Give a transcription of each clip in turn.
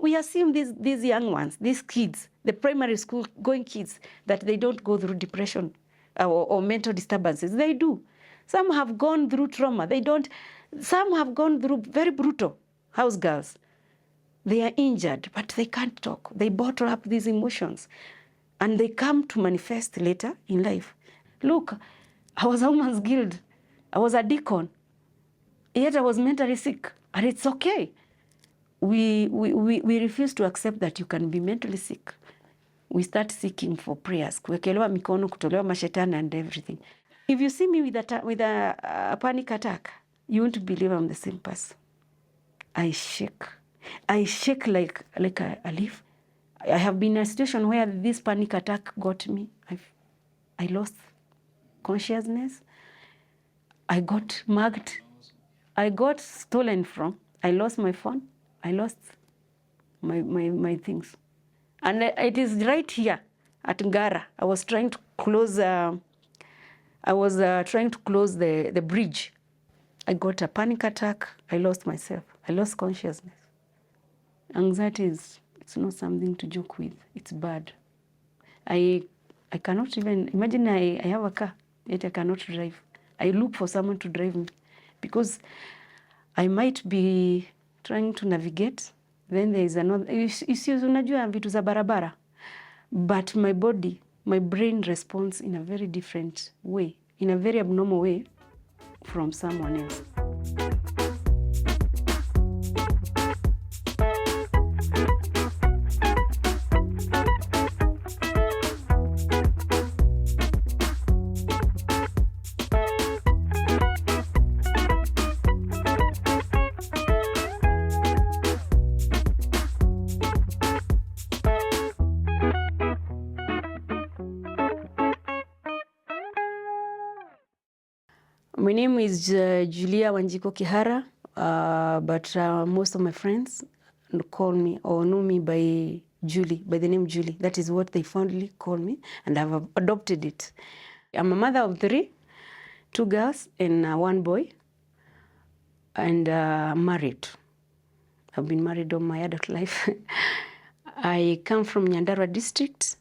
We assume these young ones, these kids, the primary school going kids, that they don't go through depression or mental disturbances. They do. Some have gone through trauma. They don't. Some have gone through very brutal house girls. They are injured, but they can't talk. They bottle up these emotions, and they come to manifest later in life. Look, I was a woman's guild. I was a deacon. Yet I was mentally sick, and it's okay. We refuse to accept that you can be mentally sick. We start seeking for prayers, kuwekelewa mikono, kutolewa mashetani and everything. If you see me with a panic attack, you won't believe I'm the same person. I shake. I shake like a leaf. I have been in a situation where this panic attack got me. I lost consciousness. I got mugged. I got stolen from. I lost my phone. I lost my things. And it is right here at Ngara. I was trying to close. The bridge. I got a panic attack. I lost myself. I lost consciousness. Anxiety it's not something to joke with. It's bad. I cannot even imagine. I have a car, yet I cannot drive. I look for someone to drive me because I might be trying to navigate. Then there is another. Unajua vitu za barabara. But my body, my brain responds in a very different way, in a very abnormal way from someone else. My name is Julikihara, but most of my friends call me or know me by Julie, by the name Julie. That is what they fondly call me, and I've adopted it. I'm a mother of 3, 2 girls and 1 boy, and married. I've been married all my adult life. I come from Nyandarua district,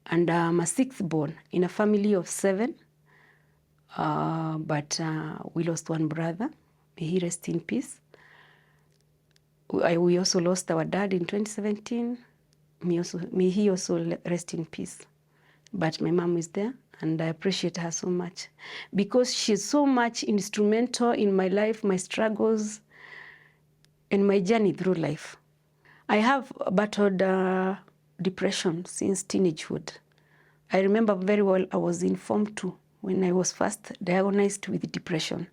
and I'm a 6th born in a family of 7. But we lost 1 brother. May he rest in peace. We also lost our dad in 2017. May he also rest in peace. But my mom is there, and I appreciate her so much because she's so much instrumental in my life, my struggles, and my journey through life. I have battled depression since teenagehood. I remember very well I was in Form 2 when I was first diagnosed with depression.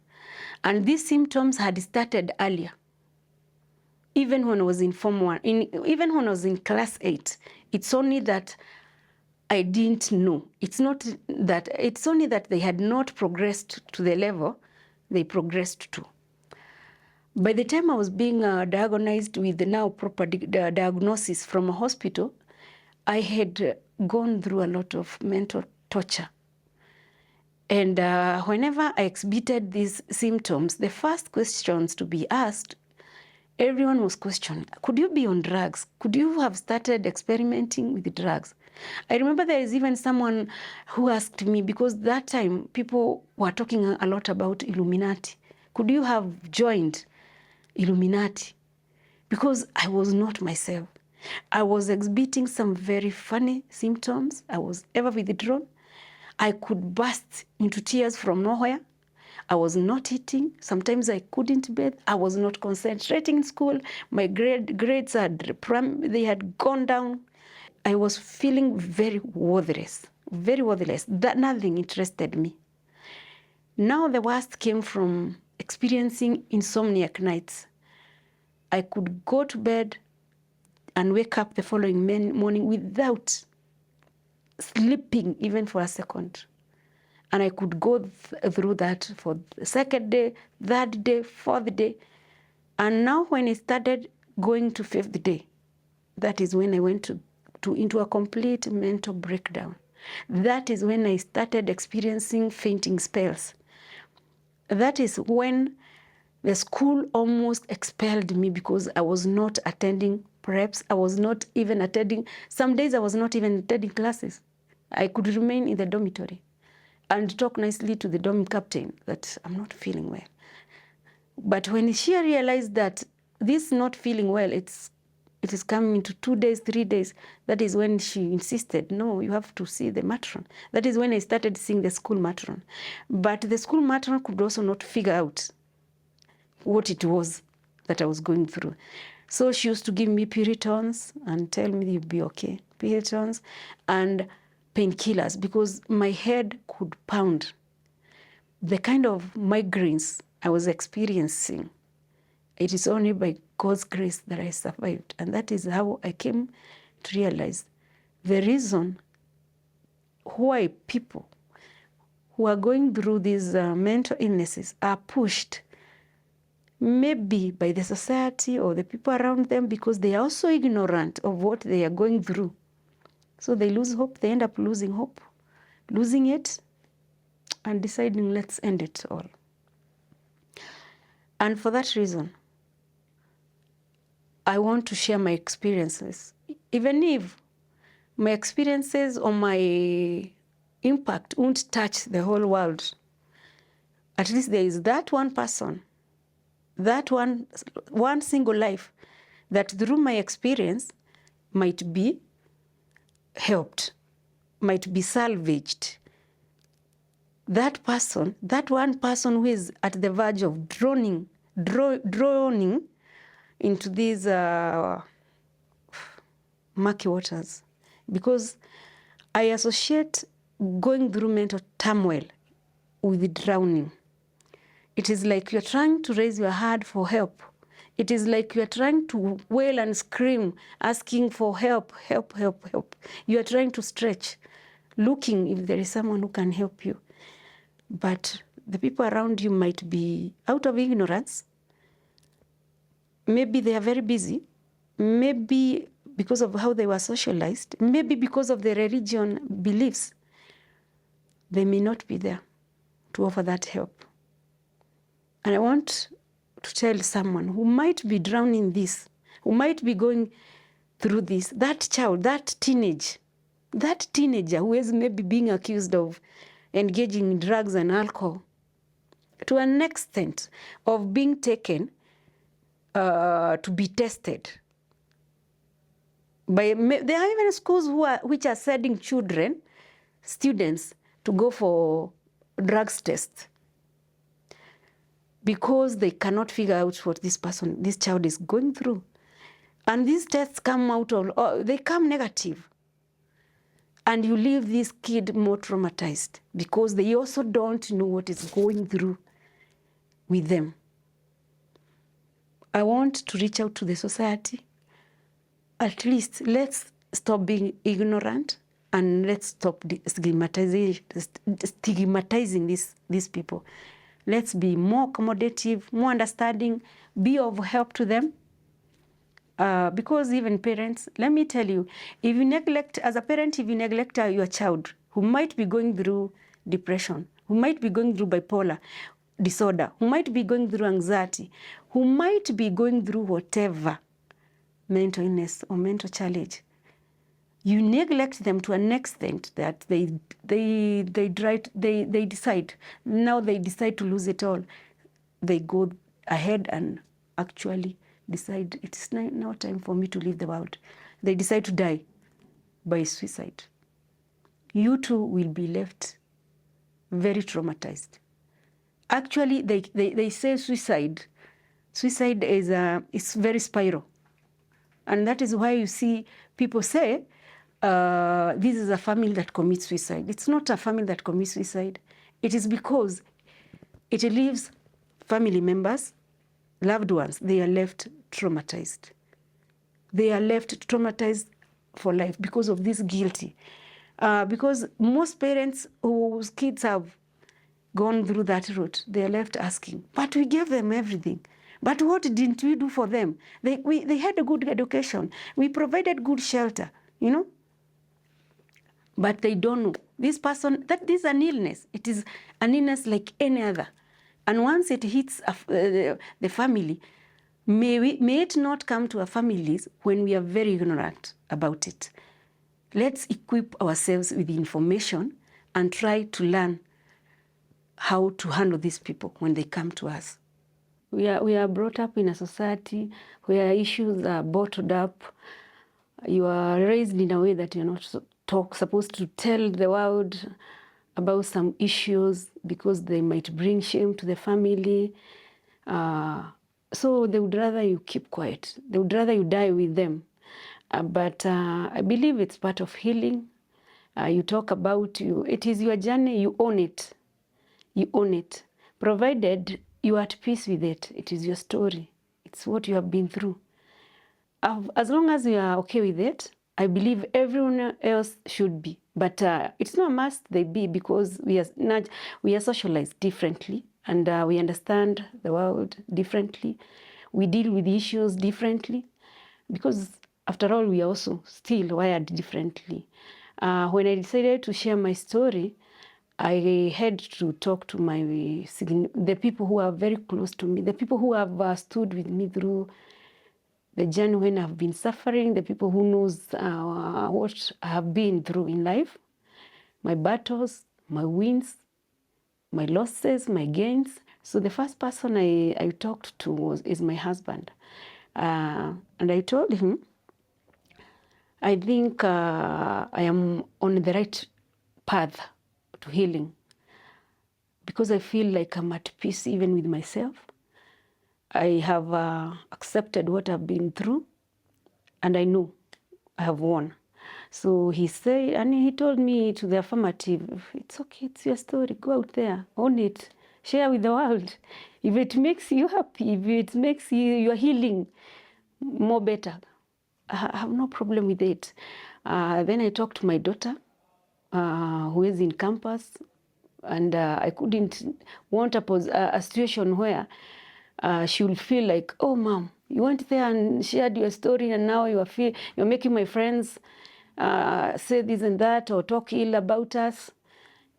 And these symptoms had started earlier. Even when I was in Form 1, even when I was in Class 8, it's only that I didn't know. It's only that they had not progressed to the level they progressed to. By the time I was being diagnosed with the now proper diagnosis from a hospital, I had gone through a lot of mental torture. And whenever I exhibited these symptoms, the first questions to be asked, everyone was questioned, could you be on drugs? Could you have started experimenting with the drugs? I remember there is even someone who asked me, because that time people were talking a lot about Illuminati. Could you have joined Illuminati? Because I was not myself. I was exhibiting some very funny symptoms. I was ever withdrawn. I could burst into tears from nowhere. I was not eating. Sometimes I couldn't bathe. I was not concentrating in school. My grades they had gone down. I was feeling very worthless, that nothing interested me. Now the worst came from experiencing insomniac nights. I could go to bed and wake up the following morning without sleeping even for a second. And I could go through that for the 2nd day, 3rd day, 4th day. And now when I started going to 5th day, that is when I went into a complete mental breakdown. That is when I started experiencing fainting spells. That is when the school almost expelled me because I was not attending Perhaps I was not even attending, some days I was not even attending classes. I could remain in the dormitory and talk nicely to the dorm captain that I'm not feeling well. But when she realized that this not feeling well, it is coming into 2 days, 3 days, that is when she insisted, no, you have to see the matron. That is when I started seeing the school matron. But the school matron could also not figure out what it was that I was going through. So she used to give me Puritons and tell me you'll be okay. Puritons and painkillers, because my head could pound. The kind of migraines I was experiencing, it is only by God's grace that I survived. And that is how I came to realize the reason why people who are going through these mental illnesses are pushed, maybe by the society or the people around them, because they are also ignorant of what they are going through. So they lose hope, they end up losing hope, losing it, and deciding, let's end it all. And for that reason, I want to share my experiences. Even if my experiences or my impact won't touch the whole world, at least there is that one person, that one single life that through my experience might be helped, might be salvaged. That person, that one person who is at the verge of drowning into these murky waters. Because I associate going through mental turmoil with drowning. It is like you're trying to raise your hand for help. It is like you're trying to wail and scream, asking for help, help, help, help. You are trying to stretch, looking if there is someone who can help you. But the people around you might be out of ignorance. Maybe they are very busy. Maybe because of how they were socialized. Maybe because of their religion beliefs. They may not be there to offer that help. And I want to tell someone who might be drowning in this, who might be going through this, that child, that teenager who is maybe being accused of engaging in drugs and alcohol, to an extent of being taken to be tested. There are even schools which are sending students, to go for drugs tests because they cannot figure out what this child is going through. And these tests come out they come negative. And you leave this kid more traumatized because they also don't know what is going through with them. I want to reach out to the society. At least let's stop being ignorant and let's stop stigmatizing these people. Let's be more accommodative, more understanding, be of help to them. Because even parents, let me tell you, if you neglect, as a parent, if you neglect your child who might be going through depression, who might be going through bipolar disorder, who might be going through anxiety, who might be going through whatever mental illness or mental challenge, you neglect them to an extent that they decide, now they decide to lose it all. They go ahead and actually decide it's now time for me to leave the world. They decide to die by suicide. You too will be left very traumatized. Actually, they say suicide is it's very spiral. And that is why you see people say, this is a family that commits suicide. It's not a family that commits suicide. It is because it leaves family members, loved ones, they are left traumatized. They are left traumatized for life because of this guilty. Because most parents whose kids have gone through that route, they are left asking, but we gave them everything. But what didn't we do for them? They had a good education. We provided good shelter, you know? But they don't know. This person, that is an illness. It is an illness like any other. And once it hits the family, May it not come to our families when we are very ignorant about it. Let's equip ourselves with the information and try to learn how to handle these people when they come to us. We are brought up in a society where issues are bottled up. You are raised in a way that you're not supposed to tell the world about some issues because they might bring shame to the family. So they would rather you keep quiet. They would rather you die with them. But I believe it's part of healing. You talk about you. It is your journey. You own it. You own it. Provided you are at peace with it. It is your story. It's what you have been through. As long as you are okay with it, I believe everyone else should be. But it's not a must they be, because we are socialized differently, and we understand the world differently. We deal with issues differently, because after all, we are also still wired differently. When I decided to share my story, I had to talk to the people who are very close to me, the people who have stood with me through the journey when I've been suffering, the people who knows what I have been through in life, my battles, my wins, my losses, my gains. So the first person I talked to is my husband. And I told him, I think I am on the right path to healing, because I feel like I'm at peace even with myself. I have accepted what I've been through, and I know I have won. So he said, and he told me to the affirmative, it's okay, it's your story, go out there, own it, share with the world. If it makes you happy, if it makes your healing more better, I have no problem with it. Then I talked to my daughter, who is in campus, and I couldn't want a situation where she will feel like, oh, Mom, you went there and shared your story, and now you're making my friends say this and that or talk ill about us.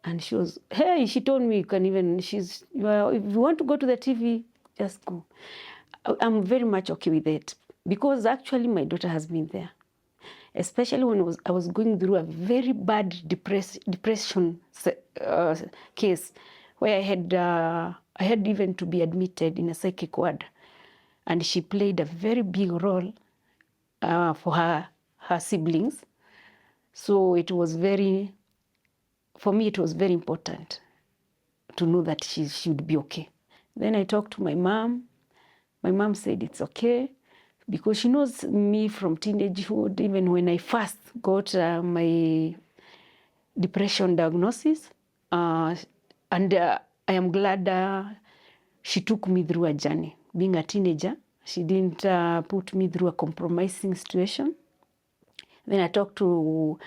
And she told me, if you want to go to the TV, just go. I'm very much okay with it, because actually my daughter has been there, especially when I was going through a very bad depression case, where I had even to be admitted in a psychic ward, and she played a very big role for her siblings. So for me, it was very important to know that she should be okay. Then I talked to my mom. My mom said it's okay, because she knows me from teenagehood, even when I first got my depression diagnosis. And I am glad she took me through a journey. Being a teenager, she didn't put me through a compromising situation. Then I talked to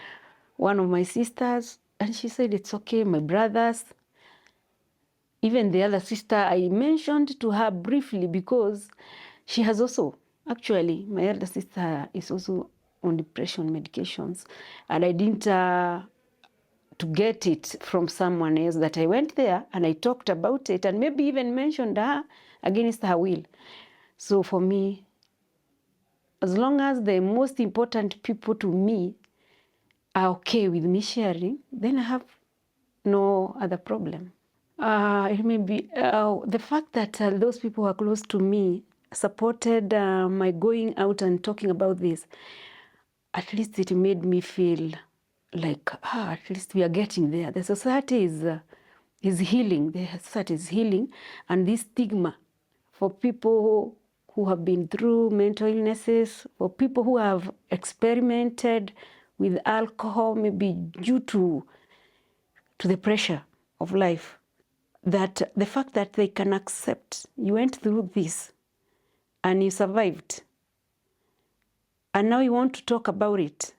one of my sisters, and she said it's okay. My brothers, even the other sister, I mentioned to her briefly, because she has also, actually, my elder sister is also on depression medications, and I didn't to get it from someone else, that I went there and I talked about it, and maybe even mentioned her against her will. So for me, as long as the most important people to me are okay with me sharing, then I have no other problem. It may be the fact that those people who are close to me supported my going out and talking about this. At least it made me feel like, at least we are getting there. The society is healing. The society is healing, and this stigma for people who have been through mental illnesses, for people who have experimented with alcohol, maybe due to the pressure of life, that the fact that they can accept you went through this and you survived, and now you want to talk about it.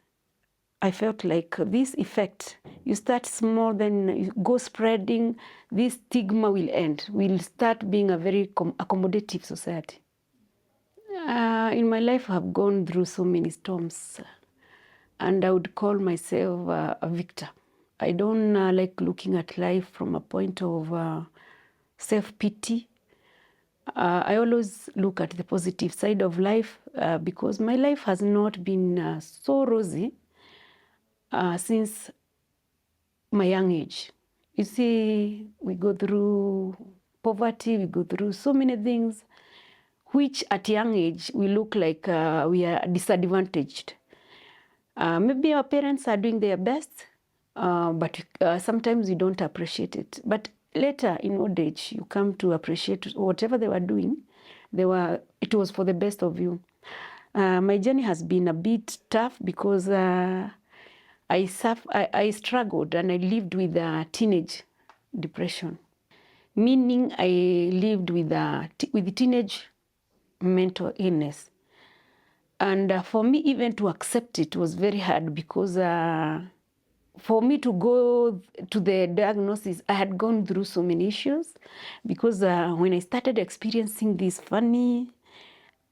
I felt like this effect, you start small, then you go spreading, this stigma will end. We'll start being a very accommodative society. In my life, I've gone through so many storms, and I would call myself a victor. I don't like looking at life from a point of self-pity. I always look at the positive side of life because my life has not been so rosy since my young age. You see, we go through poverty, we go through so many things, which at young age we look like we are disadvantaged. Maybe our parents are doing their best, but sometimes you don't appreciate it. But later in old age, you come to appreciate whatever they were doing. It was for the best of you. My journey has been a bit tough because I struggled and I lived with teenage depression, meaning I lived with teenage mental illness. And for me, even to accept it was very hard because for me to go to the diagnosis, I had gone through so many issues because when I started experiencing these funny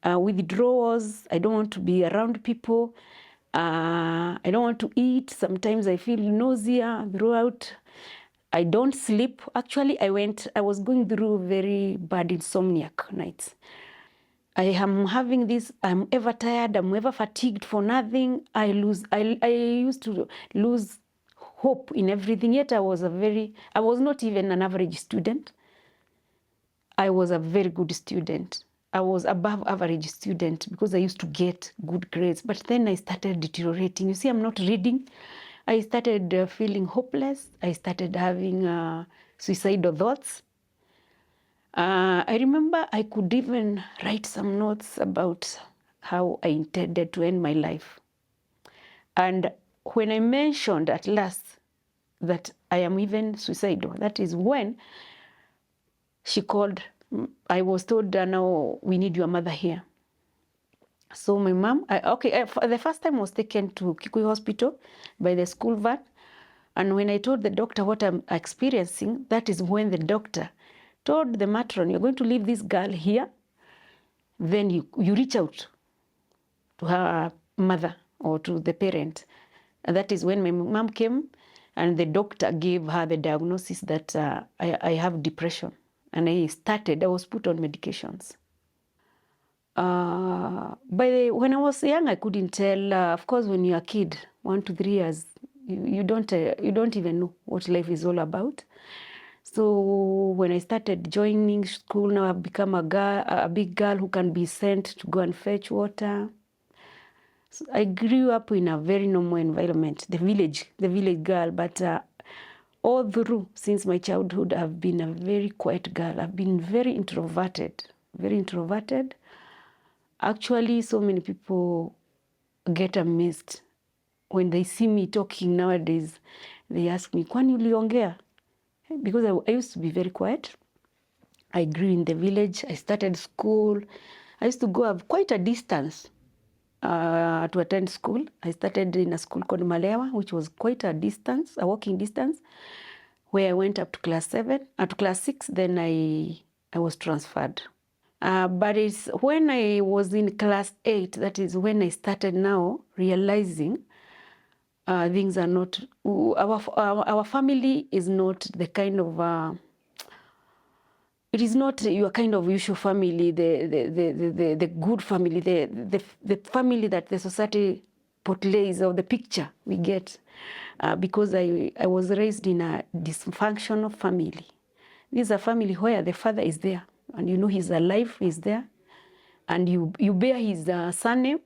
withdrawals, I don't want to be around people, I don't want to eat, sometimes I feel nausea throughout, I don't sleep. Actually, I was going through very bad insomniac nights. I am having this, I'm ever tired, I'm ever fatigued for nothing. I used to lose hope in everything, yet I was not even an average student. I was a very good student. I was above average student because I used to get good grades. But then I started deteriorating. You see, I'm not reading. I started feeling hopeless. I started having suicidal thoughts. I remember I could even write some notes about how I intended to end my life. And when I mentioned at last that I am even suicidal, that is when she called. I was told, now we need your mother here. So my mom, the first time I was taken to Kikuyu Hospital by the school van. And when I told the doctor what I'm experiencing, that is when the doctor told the matron, you're going to leave this girl here, then you reach out to her mother or to the parent. And that is when my mom came and the doctor gave her the diagnosis that I have depression. And I was put on medications. When I was young, I couldn't tell. Of course, when you're a kid, 1 to 3 years, you don't even know what life is all about. So when I started joining school, now I've become a big girl who can be sent to go and fetch water. So I grew up in a very normal environment, the village girl. But all through, since my childhood, I've been a very quiet girl. I've been very introverted. Actually, so many people get amazed when they see me talking nowadays. They ask me, kwani uliongea? Because I used to be very quiet. I grew in the village. I started school. I used to go up quite a distance to attend school. I started in a school called Malewa, which was quite a distance, a walking distance, where I went up to class 7. To class 6, then I was transferred. But it's when I was in class 8, that is when I started now realizing things are not, our family is not the kind of, it is not your kind of usual family, the good family, the family that the society portrays, or the picture we get, because I was raised in a dysfunctional family. This is a family where the father is there, and you know he's alive, he's there, and you bear his surname,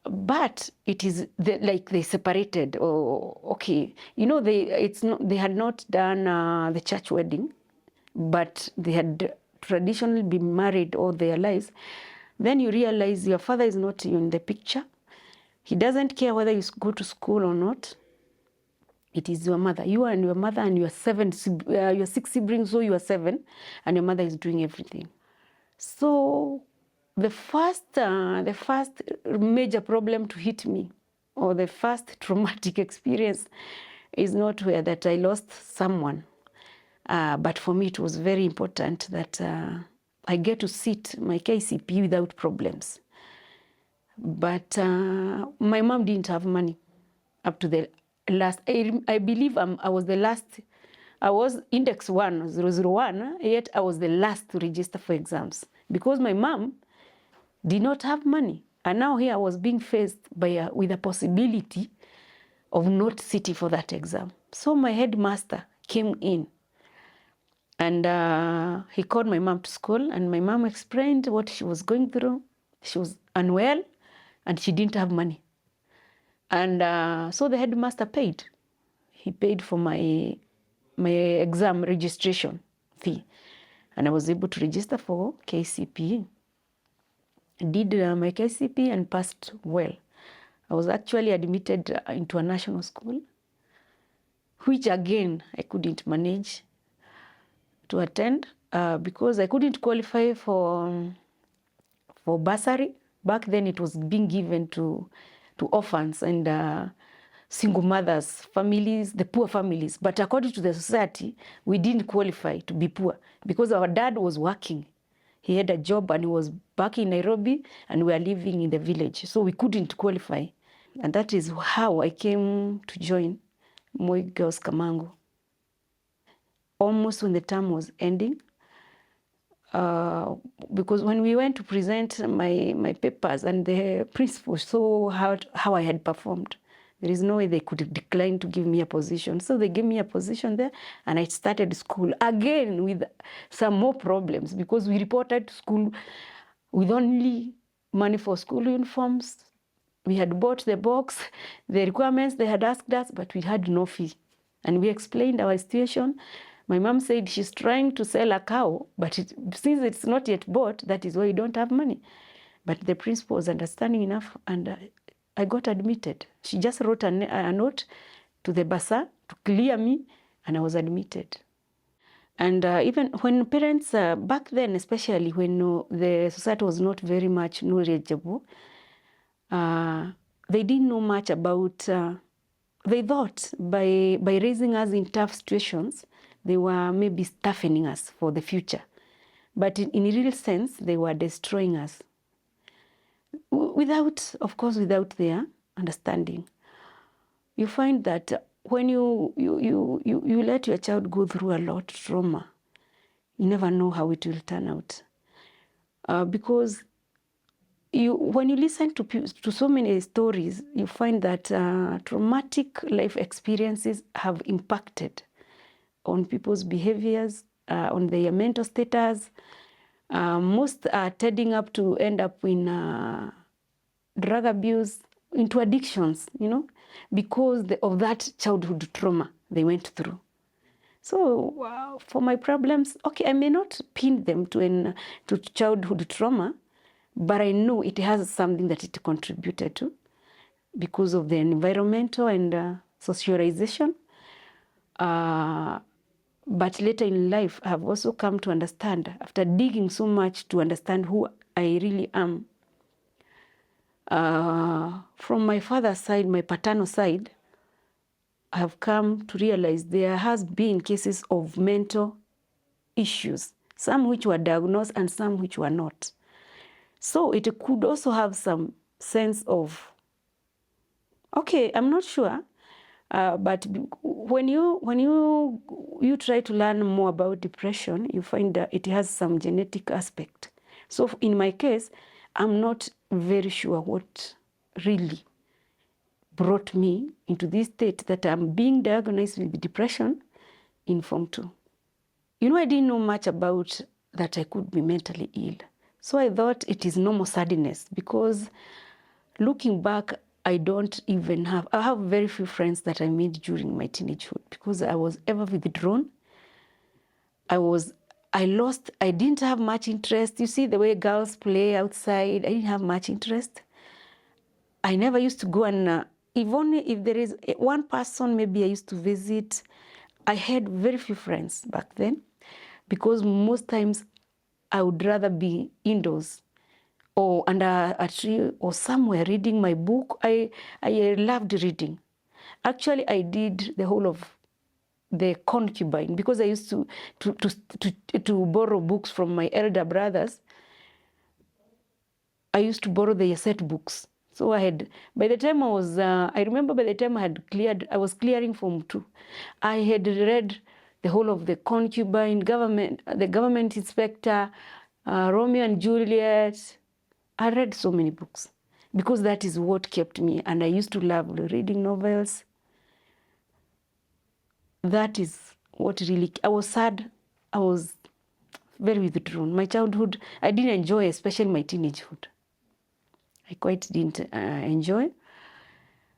but it is like they separated. Or okay, you know, they had not done the church wedding, but they had traditionally been married all their lives. Then you realize your father is not in the picture. He doesn't care whether you go to school or not. It is your mother. You and your mother and your 6 siblings, so you are 7, and your mother is doing everything. So the first major problem to hit me, or the first traumatic experience, is not where that I lost someone. But for me, it was very important that I get to sit my KCP without problems. But my mom didn't have money up to the last. I believe I was the last I was index 1, 001, yet I was the last to register for exams because my mom did not have money. And now here I was being faced with a possibility of not sitting for that exam. So my headmaster came in and he called my mom to school, and my mom explained what she was going through. She was unwell and she didn't have money. And so the headmaster paid. He paid for my exam registration fee. And I was able to register for KCPE. Did my KCPE and passed well. I was actually admitted into a national school, which again I couldn't manage to attend because I couldn't qualify for bursary. Back then it was being given to orphans and single mothers, families, the poor families. But according to the society, we didn't qualify to be poor because our dad was working. He had a job and he was back in Nairobi and we were living in the village. So we couldn't qualify. And that is how I came to join Moi Girls Kamango. Almost when the term was ending, because when we went to present my papers and the principal saw how I had performed, there is no way they could decline to give me a position. So they gave me a position there and I started school again with some more problems because we reported to school with only money for school uniforms. We had bought the box, the requirements they had asked us, but we had no fee. And we explained our situation. My mom said she's trying to sell a cow, but since it's not yet bought, that is why you don't have money. But the principal was understanding enough and I got admitted. She just wrote a note to the bursar to clear me and I was admitted. And even when parents, back then especially when the society was not very much knowledgeable, they didn't know much about, they thought by raising us in tough situations, they were maybe toughening us for the future. But in real sense, they were destroying us. Without, of course, without their understanding. You find that when you let your child go through a lot of trauma, you never know how it will turn out. Because when you listen to so many stories, you find that traumatic life experiences have impacted on people's behaviors, on their mental status. Most are tending up to end up in drug abuse, into addictions, because of that childhood trauma they went through. So for my problems, okay, I may not pin them to childhood trauma, but I know it has something that it contributed to because of the environmental and socialization. But later in life, I have also come to understand, after digging so much to understand who I really am. From my father's side, my paternal side, I have come to realize there has been cases of mental issues, some which were diagnosed and some which were not. So it could also have some sense of, okay, I'm not sure, but when you try to learn more about depression, you find that it has some genetic aspect. So in my case, I'm not very sure what really brought me into this state that I'm being diagnosed with depression in Form 2. I didn't know much about that I could be mentally ill. So I thought it is normal sadness because looking back, I have very few friends that I made during my teenagehood because I was ever withdrawn. I didn't have much interest. You see the way girls play outside, I didn't have much interest. I never used to go and, if there is one person maybe I used to visit, I had very few friends back then because most times I would rather be indoors or under a tree or somewhere reading my book. I loved reading. Actually, I did the whole of the concubine because I used to borrow books from my elder brothers. I used to borrow their set books. So I remember by the time I was clearing Form 2, I had read the whole of the concubine, the government inspector, Romeo and Juliet. I read so many books because that is what kept me. And I used to love reading novels. That is what really, I was sad. I was very withdrawn. My childhood, I didn't enjoy, especially my teenagehood. I quite didn't enjoy.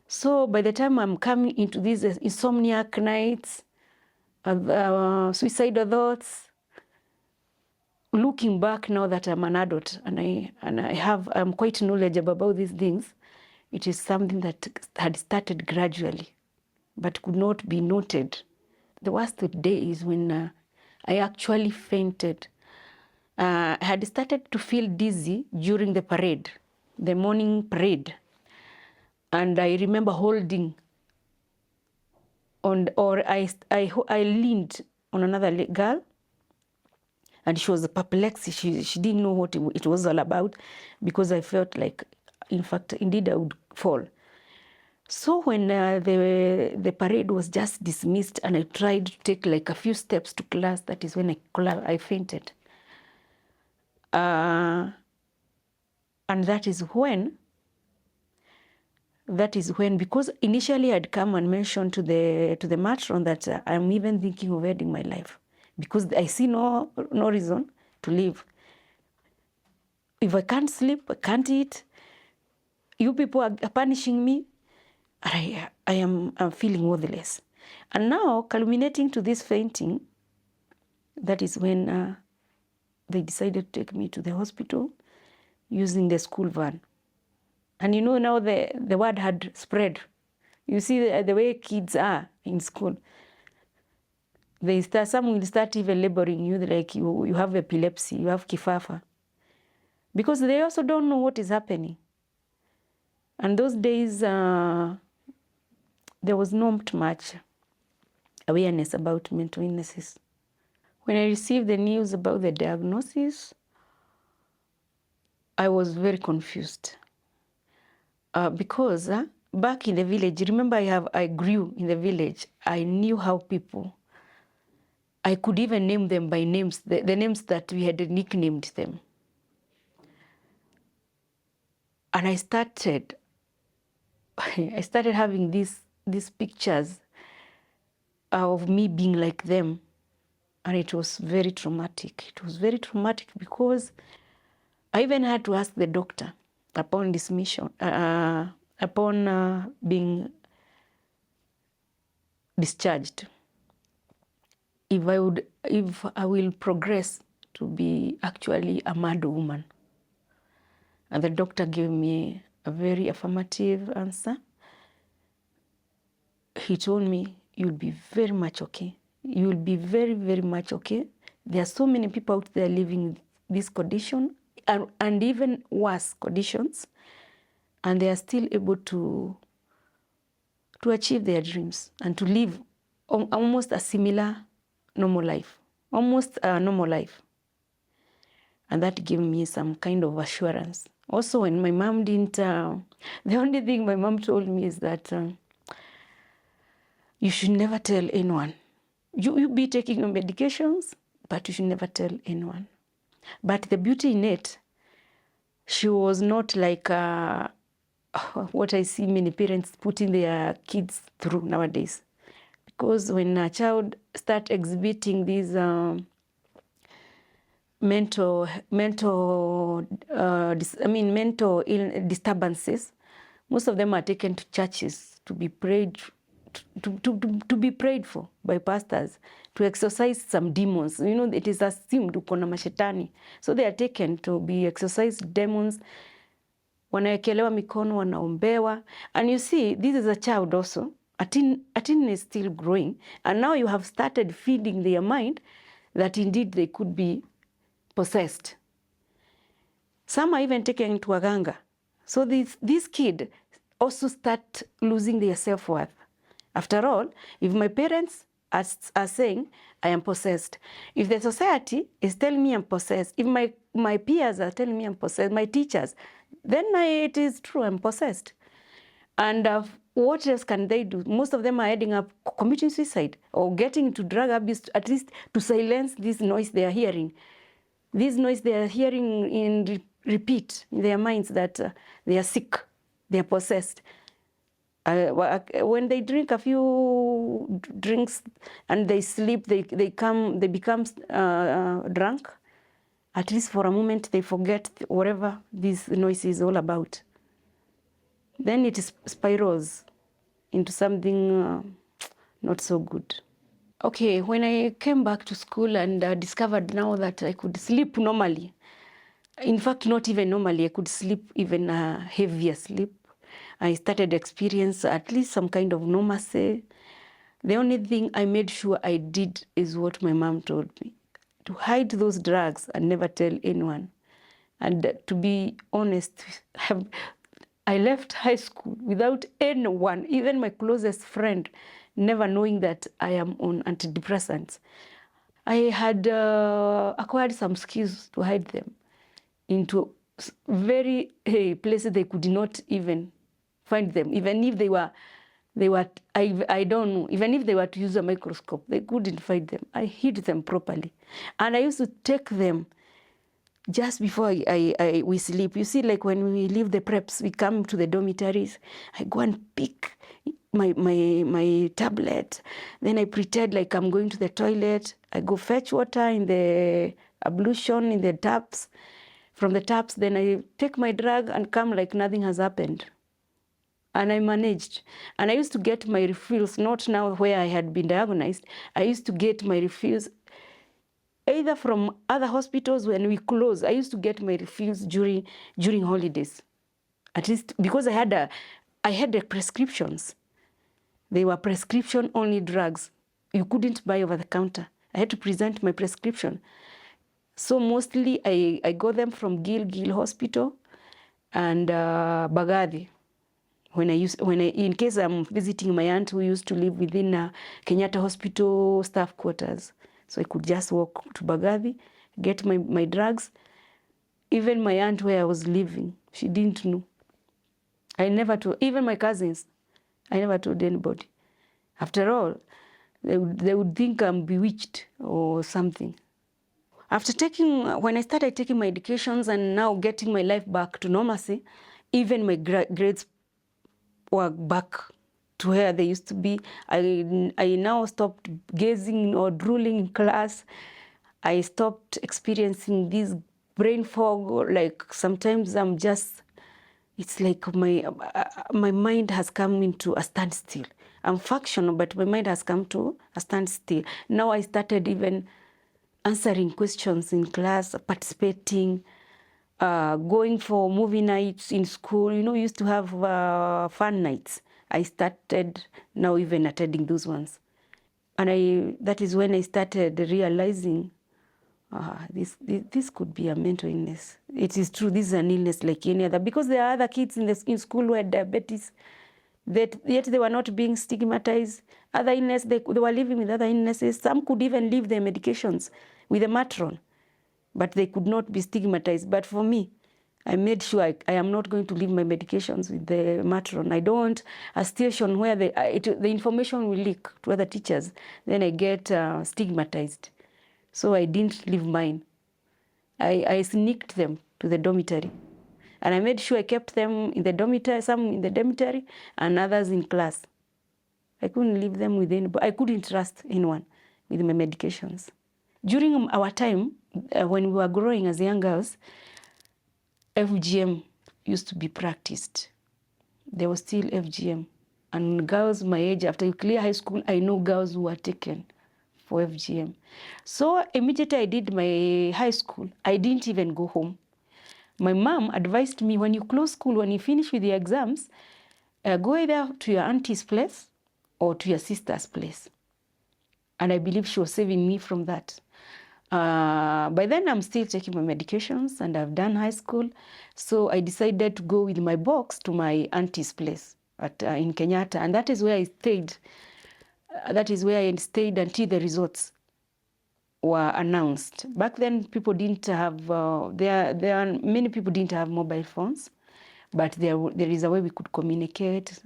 So by the time I'm coming into these insomniac nights, suicidal thoughts, looking back now that I'm an adult and I'm quite knowledgeable about these things, it is something that had started gradually, but could not be noted. The worst day is when I actually fainted. I had started to feel dizzy during the parade, the morning parade. And I remember holding on, or I leaned on another girl, and she was perplexed. She didn't know what it was all about, because I felt like, in fact, indeed I would fall. So when the parade was just dismissed and I tried to take like a few steps to class, that is when I fainted. And that is when, because initially I'd come and mentioned to the matron that I'm even thinking of ending my life, because I see no reason to live. If I can't sleep, I can't eat, you people are punishing me, I'm feeling worthless. And now, culminating to this fainting, that is when they decided to take me to the hospital using the school van. And you know, now the word had spread. You see the way kids are in school. Some will start even labeling you like you have epilepsy, you have kifafa. Because they also don't know what is happening. And those days, there was not much awareness about mental illnesses. When I received the news about the diagnosis, I was very confused. Because back in the village, remember I grew in the village, I knew how people, I could even name them by names, the names that we had nicknamed them. And I started having these pictures of me being like them. And it was very traumatic. It was very traumatic because I even had to ask the doctor upon dismission, upon being discharged, if I will progress to be actually a mad woman. And the doctor gave me a very affirmative answer. He told me, you'll be very much okay. You'll be very, very much okay. There are so many people out there living this condition and even worse conditions, and they are still able to achieve their dreams and to live almost a similar normal life, almost a normal life. And that gave me some kind of assurance. Also, when my mom didn't, the only thing my mom told me is that you should never tell anyone. You be taking your medications, but you should never tell anyone. But the beauty in it, she was not like what I see many parents putting their kids through nowadays. Because when a child starts exhibiting these mental disturbances, most of them are taken to churches to be prayed to be prayed for by pastors, to exorcise some demons. You know, it is assumed uko na mashetani, so they are taken to be exorcised demons. Wanaekelewa mikono, wanaombewa. And you see, this is a child also. A teen is still growing, and now you have started feeding their mind that indeed they could be possessed. Some are even taken to waganga. So this kid also start losing their self-worth. After all, if my parents are saying I am possessed, if the society is telling me I'm possessed, if my peers are telling me I'm possessed, my teachers, then it is true, I'm possessed. And what else can they do? Most of them are ending up committing suicide or getting into drug abuse, at least to silence this noise they are hearing. This noise they are hearing in repeat in their minds that they are sick, they are possessed. When they drink a few drinks and they sleep, they become drunk. At least for a moment, they forget whatever this noise is all about. Then it spirals into something not so good. Okay, when I came back to school and discovered now that I could sleep normally, in fact, not even normally, I could sleep even a heavier sleep. I started experience at least some kind of normalcy. The only thing I made sure I did is what my mom told me, to hide those drugs and never tell anyone. And to be honest, I left high school without anyone, even my closest friend, never knowing that I am on antidepressants. I had acquired some skills to hide them into very places they could not even find them. Even if they were, I don't know, even if they were to use a microscope, they couldn't find them. I hid them properly. And I used to take them just before we sleep. You see, like when we leave the preps, we come to the dormitories, I go and pick my tablet. Then I pretend like I'm going to the toilet. I go fetch water in the ablution, in the taps. From the taps, then I take my drug and come like nothing has happened. And I managed. And I used to get my refills, not now where I had been diagnosed. I used to get my refills either from other hospitals when we close. I used to get my refills during holidays. At least because I had the prescriptions. They were prescription-only drugs. You couldn't buy over the counter. I had to present my prescription. So mostly I got them from Gil Hospital and Bagathi. In case I'm visiting my aunt who used to live within Kenyatta Hospital staff quarters. So I could just walk to Bagathi, get my drugs. Even my aunt where I was living, she didn't know. I never told, even my cousins, I never told anybody. After all, they would think I'm bewitched or something. When I started taking my medications and now getting my life back to normalcy, even my grades were back to where they used to be. I now stopped gazing or drooling in class. I stopped experiencing this brain fog. Like sometimes it's like my mind has come into a standstill. I'm functional, but my mind has come to a standstill. Now I started even answering questions in class, participating, going for movie nights in school. You know, we used to have fun nights. I started now even attending those ones. And that is when I started realizing this could be a mental illness. It is true, this is an illness like any other, because there are other kids in school who had diabetes, yet they were not being stigmatized. Other illness, they were living with other illnesses. Some could even leave their medications with a matron, but they could not be stigmatized. But for me, I made sure I am not going to leave my medications with the matron. I don't want a station where the information will leak to other teachers. Then I get stigmatized. So I didn't leave mine. I sneaked them to the dormitory. And I made sure I kept them in the dormitory, some in the dormitory and others in class. I couldn't leave them with anybody. I couldn't trust anyone with my medications. During our time, when we were growing as young girls, FGM used to be practiced. There was still FGM. And girls my age, after you clear high school, I know girls who were taken for FGM. So immediately I did my high school, I didn't even go home. My mom advised me, when you close school, when you finish with your exams, go either to your auntie's place or to your sister's place. And I believe she was saving me from that. By then, I'm still taking my medications and I've done high school. So I decided to go with my box to my auntie's place in Kenyatta. And that is where I stayed. That is where I stayed until the results were announced. Back then, people didn't have, many people didn't have mobile phones, but there is a way we could communicate.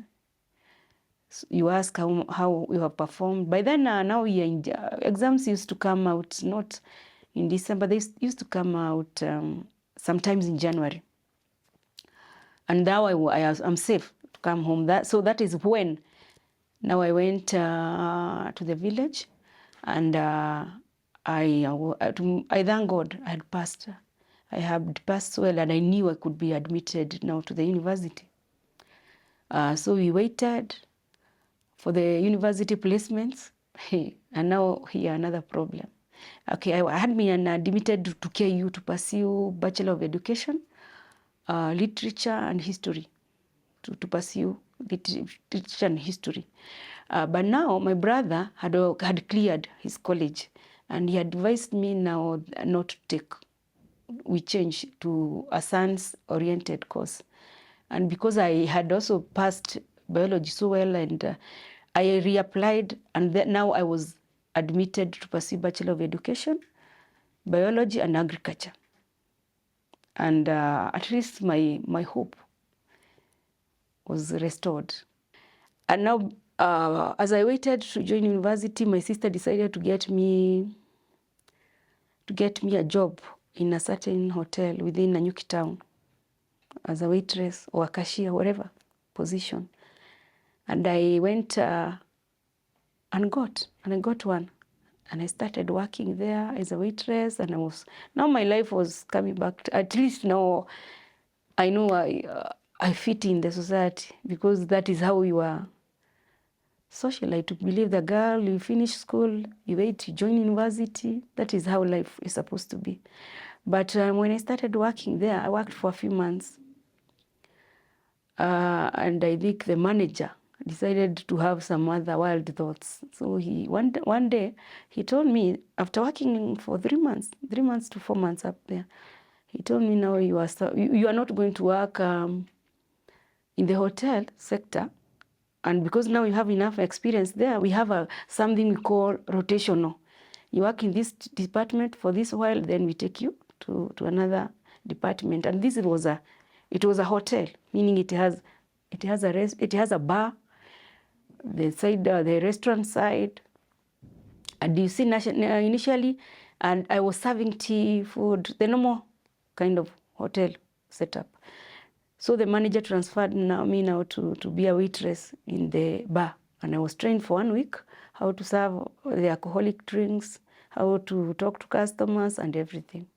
You ask how you have performed. By then, now we are in, exams used to come out not in December. They used to come out sometimes in January. And now I'm safe to come home. So that is when now I went to the village, and I thank God I had passed. I had passed well, and I knew I could be admitted now to the university. So we waited for the university placements, and now here another problem. Okay, I had been admitted to KU to pursue Bachelor of Education, Literature and History, to pursue literature and history. But now my brother had cleared his college, and he advised me now not to take. We changed to a science-oriented course. And because I had also passed biology so well, and I reapplied, and now I was admitted to pursue Bachelor of Education, Biology and Agriculture. And at least my hope was restored. And now, as I waited to join university, my sister decided to get me a job in a certain hotel within Nanyuki town as a waitress or a cashier, whatever position. And I went and I got one. And I started working there as a waitress, and now my life was coming back. At least now I know I fit in the society, because that is how you are socialized. To believe the girl, you finish school, you wait, you join university. That is how life is supposed to be. But when I started working there, I worked for a few months. And I think the manager decided to have some other wild thoughts. So one day he told me, after working for 3 months to 4 months up there, he told me, now you are not going to work in the hotel sector. And because now you have enough experience there, we have something we call rotational. You work in this department for this while, then we take you to another department. And this was a hotel, meaning it has a bar, the restaurant side. And you see, initially, and I was serving tea, food, the normal kind of hotel setup. So the manager transferred me now to be a waitress in the bar. And I was trained for 1 week how to serve the alcoholic drinks, how to talk to customers and everything.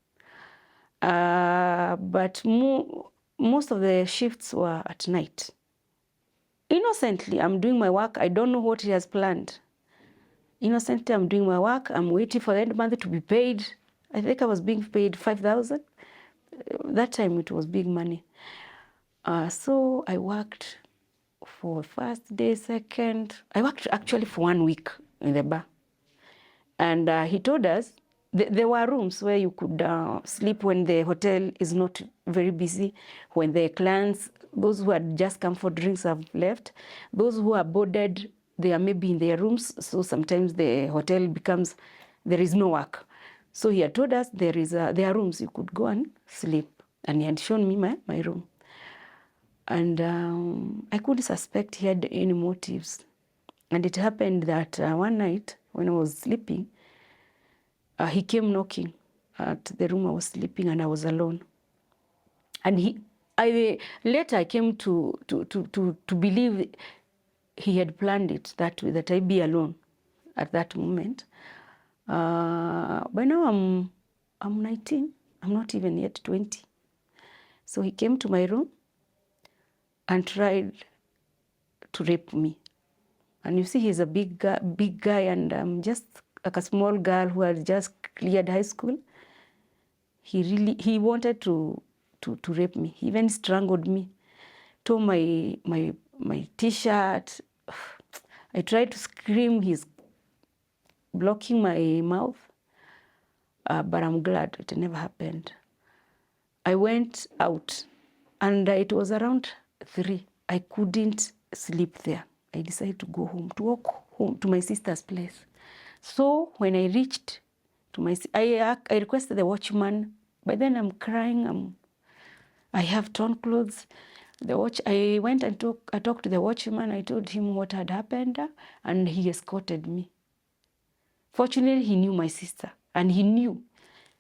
But most of the shifts were at night. Innocently, I'm doing my work. I don't know what he has planned. Innocently, I'm doing my work. I'm waiting for the end of the month to be paid. I think I was being paid 5,000. That time it was big money. So I worked for first day, second. I worked actually for 1 week in the bar. And he told us there were rooms where you could sleep when the hotel is not very busy, when the clients, those who had just come for drinks, have left. Those who are boarded, they are maybe in their rooms. So sometimes the hotel becomes, there is no work. So he had told us there are rooms you could go and sleep. And he had shown me my room. And I couldn't suspect he had any motives. And it happened that one night when I was sleeping, he came knocking at the room I was sleeping, and I was alone. And later I came to believe he had planned it that way, that I be alone at that moment. By now I'm 19. I'm not even yet 20. So he came to my room and tried to rape me. And you see, he's a big guy, and I'm just like a small girl who had just cleared high school. He wanted to rape me. He even strangled me, tore my T-shirt. I tried to scream. He's blocking my mouth, but I'm glad it never happened. I went out, and it was around 3. I couldn't sleep there. I decided to go home, to walk home to my sister's place. So when I reached to I requested the watchman. By then I'm crying. I have torn clothes. I went and I talked to the watchman. I told him what had happened, and he escorted me. Fortunately, he knew my sister, and he knew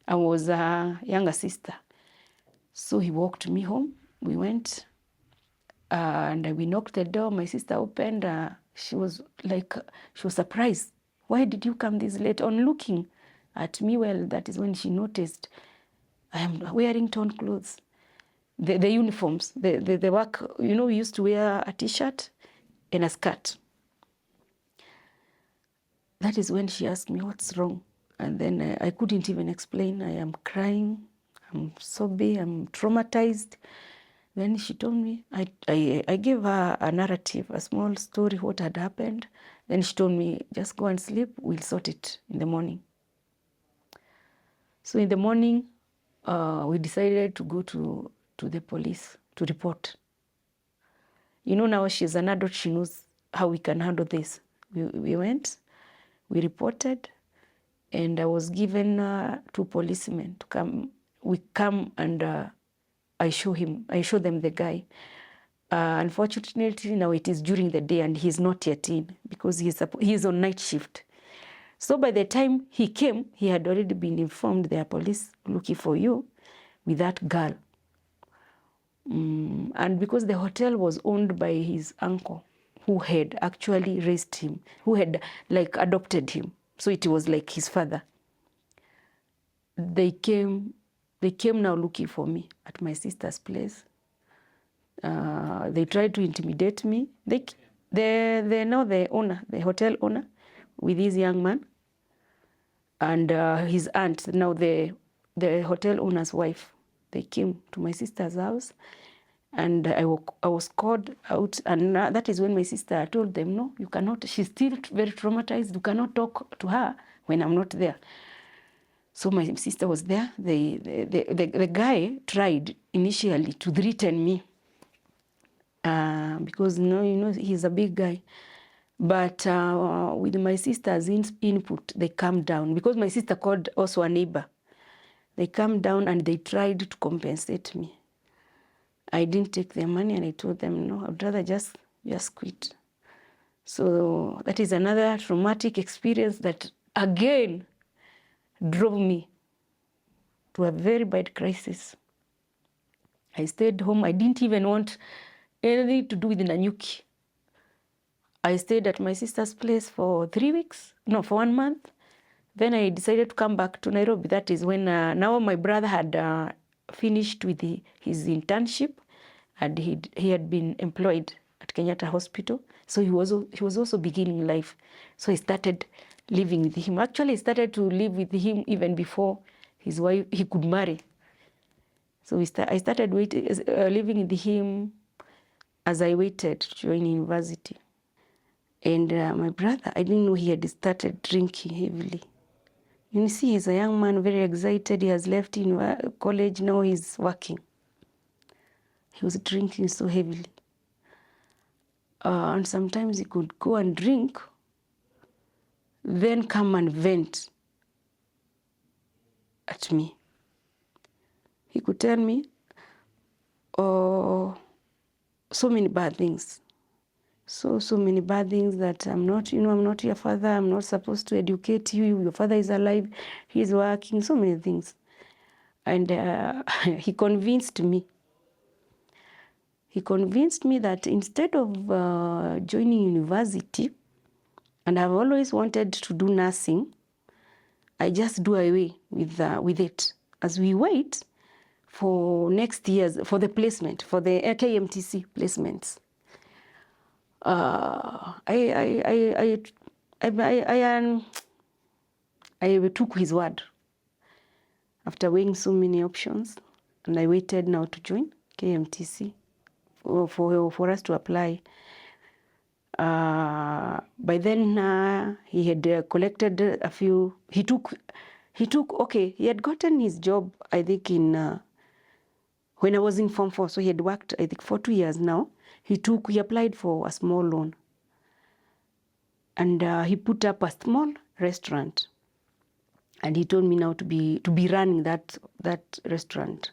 I was a younger sister. So he walked me home. We went, and we knocked the door. My sister opened. She was surprised. Why did you come this late? On looking at me, well, that is when she noticed I am wearing torn clothes. The uniforms, the work, we used to wear a t-shirt and a skirt. That is when she asked me, what's wrong? And then I couldn't even explain. I am crying, I'm sobbing, I'm traumatized. Then she told me, I gave her a narrative, a small story, what had happened. Then she told me, just go and sleep, we'll sort it in the morning. So in the morning, we decided to go to the police to report. Now she's an adult, she knows how we can handle this. We went, we reported, and I was given 2 policemen to come. We come and I show them the guy. Unfortunately, now it is during the day and he's not yet in because he's on night shift. So by the time he came, he had already been informed there are police looking for you with that girl. And because the hotel was owned by his uncle, who had actually raised him, who had adopted him. So it was like his father. They came now looking for me at my sister's place. They tried to intimidate me. They know the owner, the hotel owner, with this young man, and his aunt, now the hotel owner's wife. They came to my sister's house, and I was called out, and that is when my sister told them, no, you cannot, she's still very traumatized, you cannot talk to her when I'm not there. So my sister was there. The guy tried initially to threaten me because he's a big guy. But with my sister's input, they calmed down because my sister called also a neighbor. They calmed down and they tried to compensate me. I didn't take their money and I told them, no, I'd rather just quit. So that is another traumatic experience that again drove me to a very bad crisis. I stayed home. I didn't even want anything to do with Nanyuki. I stayed at my sister's place for 3 weeks, no, for 1 month. Then I decided to come back to Nairobi. That is when now my brother had finished with his internship, and he had been employed at Kenyatta Hospital. So he was also beginning life. So I started living with him. Actually, I started to live with him even before his wife he could marry. So I started living with him as I waited to join university. And my brother, I didn't know he had started drinking heavily. You see, he's a young man, very excited. He has left in college, now he's working. He was drinking so heavily. And sometimes he could go and drink, then come and vent at me. He could tell me so many bad things. So many bad things that I'm not your father, I'm not supposed to educate you, your father is alive, he's working, so many things. And he convinced me. He convinced me that instead of joining university, and I've always wanted to do nursing, I just do away with it. As we wait for next year's, for the placement, for the KMTC placements. I took his word after weighing so many options, and I waited now to join KMTC for us to apply. By then he had collected a few. He had gotten his job, I think, in when I was in Form 4, so he had worked, I think, for 2 years now. He applied for a small loan, and he put up a small restaurant, and he told me now to be running that restaurant.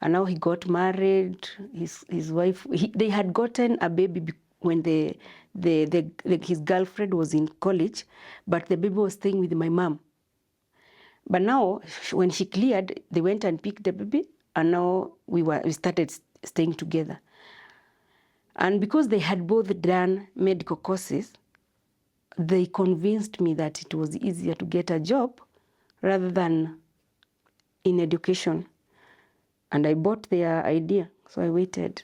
And now he got married. His wife, they had gotten a baby when his girlfriend was in college, but the baby was staying with my mom. But now, when she cleared, they went and picked the baby, and now we started staying together. And because they had both done medical courses, they convinced me that it was easier to get a job rather than in education. And I bought their idea, so I waited.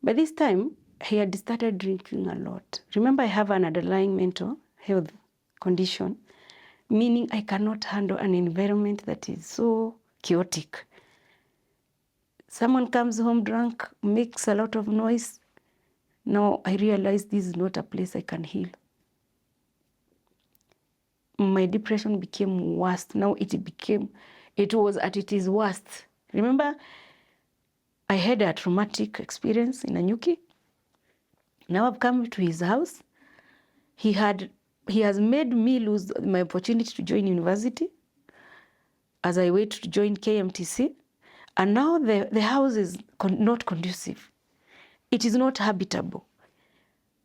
By this time, he had started drinking a lot. Remember, I have an underlying mental health condition, meaning I cannot handle an environment that is so chaotic. Someone comes home drunk, makes a lot of noise. Now I realize this is not a place I can heal. My depression became worse. Now it was at its worst. Remember, I had a traumatic experience in Wanjiku. Now I've come to his house. He has made me lose my opportunity to join university as I wait to join KMTC. And now the house is not conducive. It is not habitable.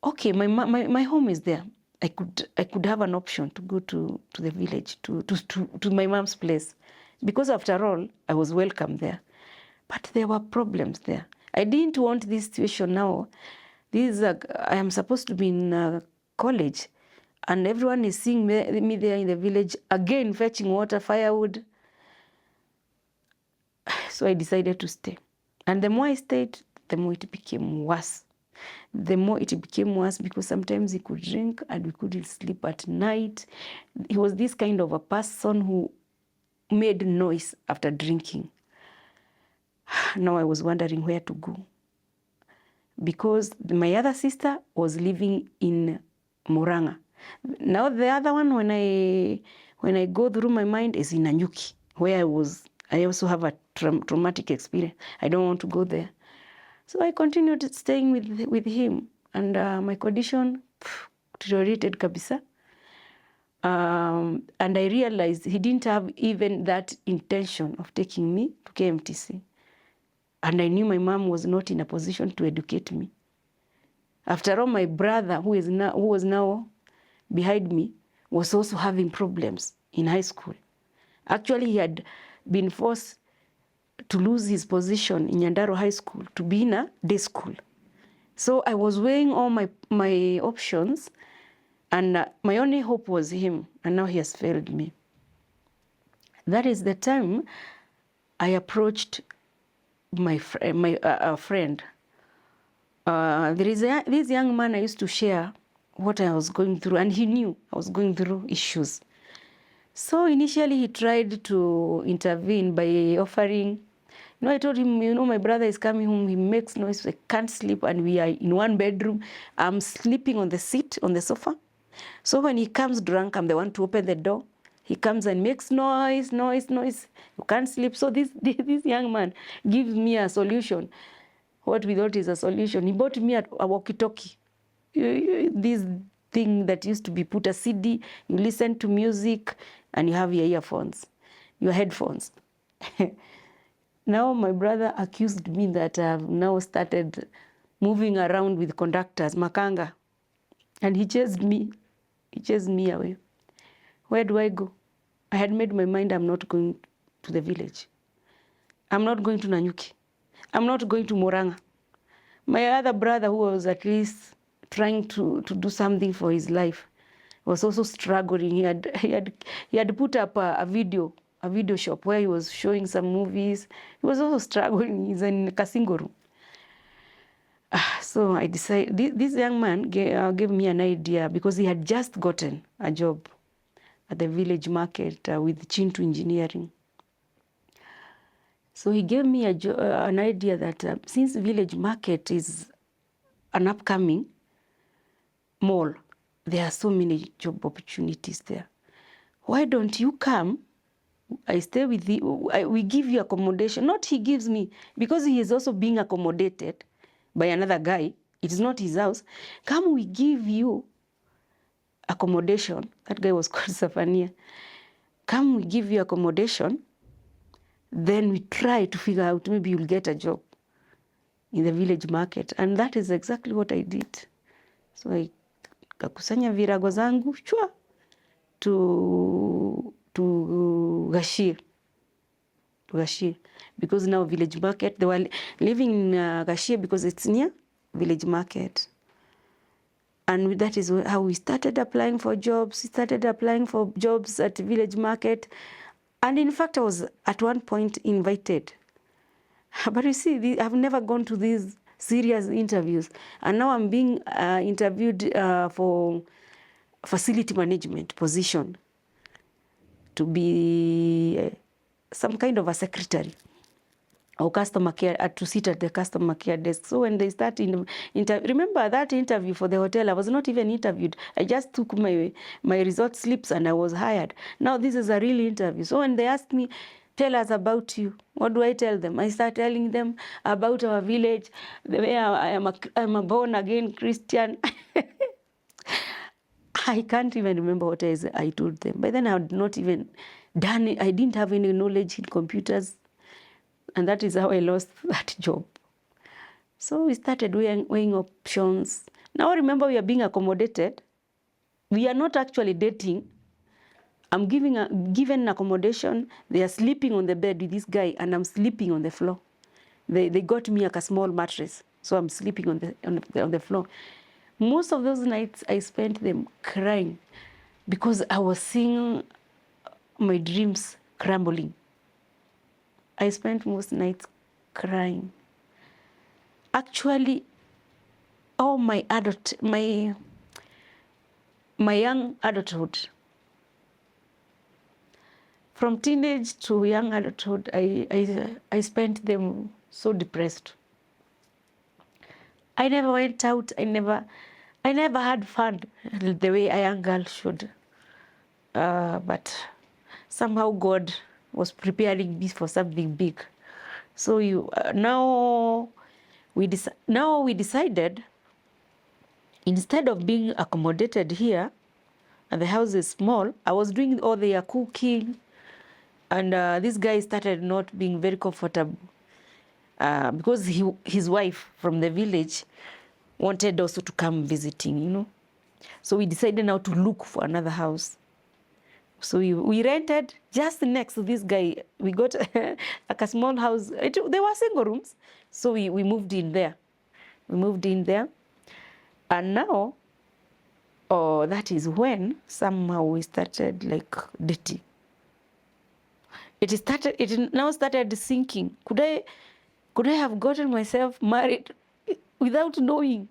Okay, my home is there. I could have an option to go to the village, to my mom's place. Because after all, I was welcome there. But there were problems there. I didn't want this situation now. I am supposed to be in college, and everyone is seeing me there in the village, again fetching water, firewood. So I decided to stay. And the more I stayed, the more it became worse. The more it became worse because sometimes he could drink and we couldn't sleep at night. He was this kind of a person who made noise after drinking. Now I was wondering where to go, because my other sister was living in Murang'a. Now the other one, when I go through my mind, is in Wanjiku, where I also have a traumatic experience. I don't want to go there. So I continued staying with him, and my condition deteriorated kabisa. And I realized he didn't have even that intention of taking me to KMTC. And I knew my mom was not in a position to educate me. After all, my brother, who was now behind me, was also having problems in high school. Actually, he had been forced to lose his position in Nyandaro High School to be in a day school. So I was weighing all my options, and my only hope was him, and now he has failed me. That is the time I approached my friend. There is this young man I used to share what I was going through, and he knew I was going through issues. So initially he tried to intervene by offering, I told him, my brother is coming home, he makes noise, I can't sleep, and we are in one bedroom. I'm sleeping on the seat, on the sofa. So when he comes drunk, I'm the one to open the door. He comes and makes noise. You can't sleep. So this young man gives me a solution. What we thought is a solution. He bought me a walkie-talkie. This thing that used to be put a CD, you listen to music, and you have your earphones, your headphones. Now my brother accused me that I've now started moving around with conductors, makanga. And he chased me. He chased me away. Where do I go? I had made my mind I'm not going to the village. I'm not going to Wanjiku. I'm not going to Murang'a. My other brother, who was at least trying to do something for his life, was also struggling. He had put up a video shop where he was showing some movies. He was also struggling. He's in Kasinguru. So I decided, this young man gave me an idea, because he had just gotten a job at the village market with Chintu Engineering. So he gave me an idea that since village market is an upcoming mall, there are so many job opportunities there. Why don't you come? I stay with you. We give you accommodation. Not he gives me, because he is also being accommodated by another guy. It is not his house. Come, we give you accommodation. That guy was called Safania. Come, we give you accommodation, then we try to figure out maybe you'll get a job in the village market. And that is exactly what I did. So I kakusanya virago zangu chwa to Gashir. Because now village market, they were living in Gashir because it's near village market. And that is how we started applying for jobs. We started applying for jobs at village market. And in fact, I was at one point invited. But you see, I've never gone to these serious interviews. And now I'm being interviewed for facility management position to be some kind of a secretary or customer care, to sit at the customer care desk. So when they start remember that interview for the hotel, I was not even interviewed. I just took my result slips and I was hired. Now this is a real interview. So when they ask me, tell us about you, what do I tell them? I start telling them about our village, the way I'm a born again Christian. I can't even remember what I told them. By then I had not even done it. I didn't have any knowledge in computers. And that is how I lost that job. So we started weighing options. Now remember, we are being accommodated. We are not actually dating. I'm given accommodation. They are sleeping on the bed with this guy, and I'm sleeping on the floor. They got me like a small mattress, so I'm sleeping on the floor. Most of those nights I spent them crying because I was seeing my dreams crumbling. I spent most nights crying. Actually, all my young adulthood, from teenage to young adulthood, I spent them so depressed. I never went out. I never had fun the way a young girl should. But somehow God was preparing me for something big. So now we decided, instead of being accommodated here, and the house is small, I was doing all their cooking, and this guy started not being very comfortable because his wife from the village wanted also to come visiting, So we decided now to look for another house. So we rented just next to this guy. We got like a small house. There were single rooms. So we moved in there. And now, that is when somehow we started like dating. It now started thinking, could I have gotten myself married without knowing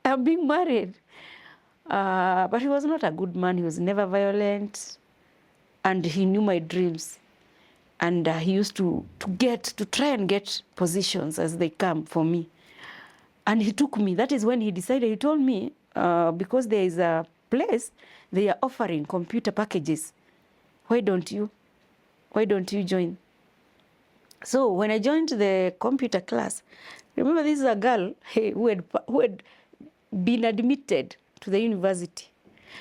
I'm being married? But he was not a good man. He was never violent. And he knew my dreams. And he used to try and get positions as they come for me. And he took me. That is when he decided, he told me, because there is a place, they are offering computer packages. Why don't you join? So when I joined the computer class, remember this is a girl who had been admitted to the university.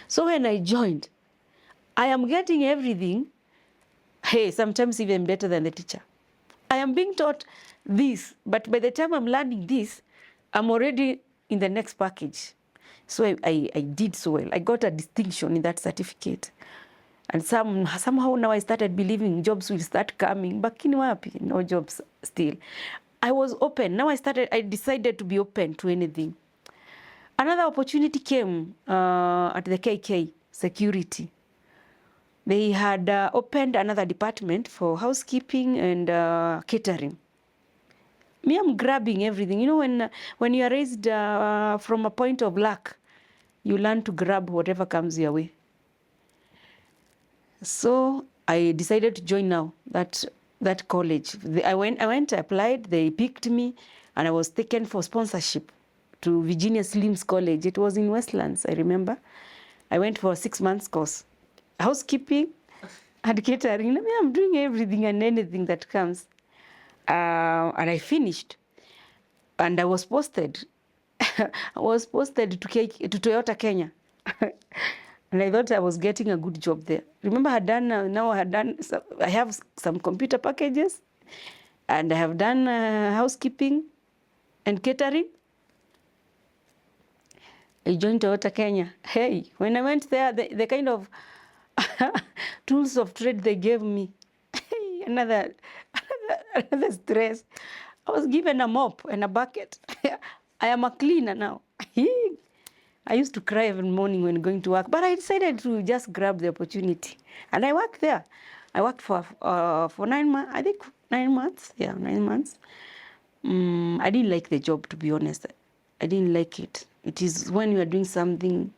So when I joined, I am getting everything, sometimes even better than the teacher. I am being taught this, but by the time I'm learning this, I'm already in the next package. So I did so well. I got a distinction in that certificate. And somehow now I started believing jobs will start coming. But no jobs still. I was open. Now I decided to be open to anything. Another opportunity came at the KK security. They had opened another department for housekeeping and catering. Me, I'm grabbing everything. When you are raised from a point of lack, you learn to grab whatever comes your way. So I decided to join now that college. I went, applied, they picked me, and I was taken for sponsorship to Virginia Slims College. It was in Westlands, I remember. I went for a 6 months course. Housekeeping and catering. I'm doing everything and anything that comes. And I finished. And I was posted. I was posted to Toyota, Kenya. And I thought I was getting a good job there. Remember, I have some computer packages. And I have done housekeeping and catering. I joined Toyota Kenya. Hey, when I went there, the kind of tools of trade they gave me, another stress. I was given a mop and a bucket. I am a cleaner now. I used to cry every morning when going to work, but I decided to just grab the opportunity. And I worked there. I worked for 9 months, I think 9 months. Yeah, 9 months. I didn't like the job, to be honest. I didn't like it. It is when you are doing something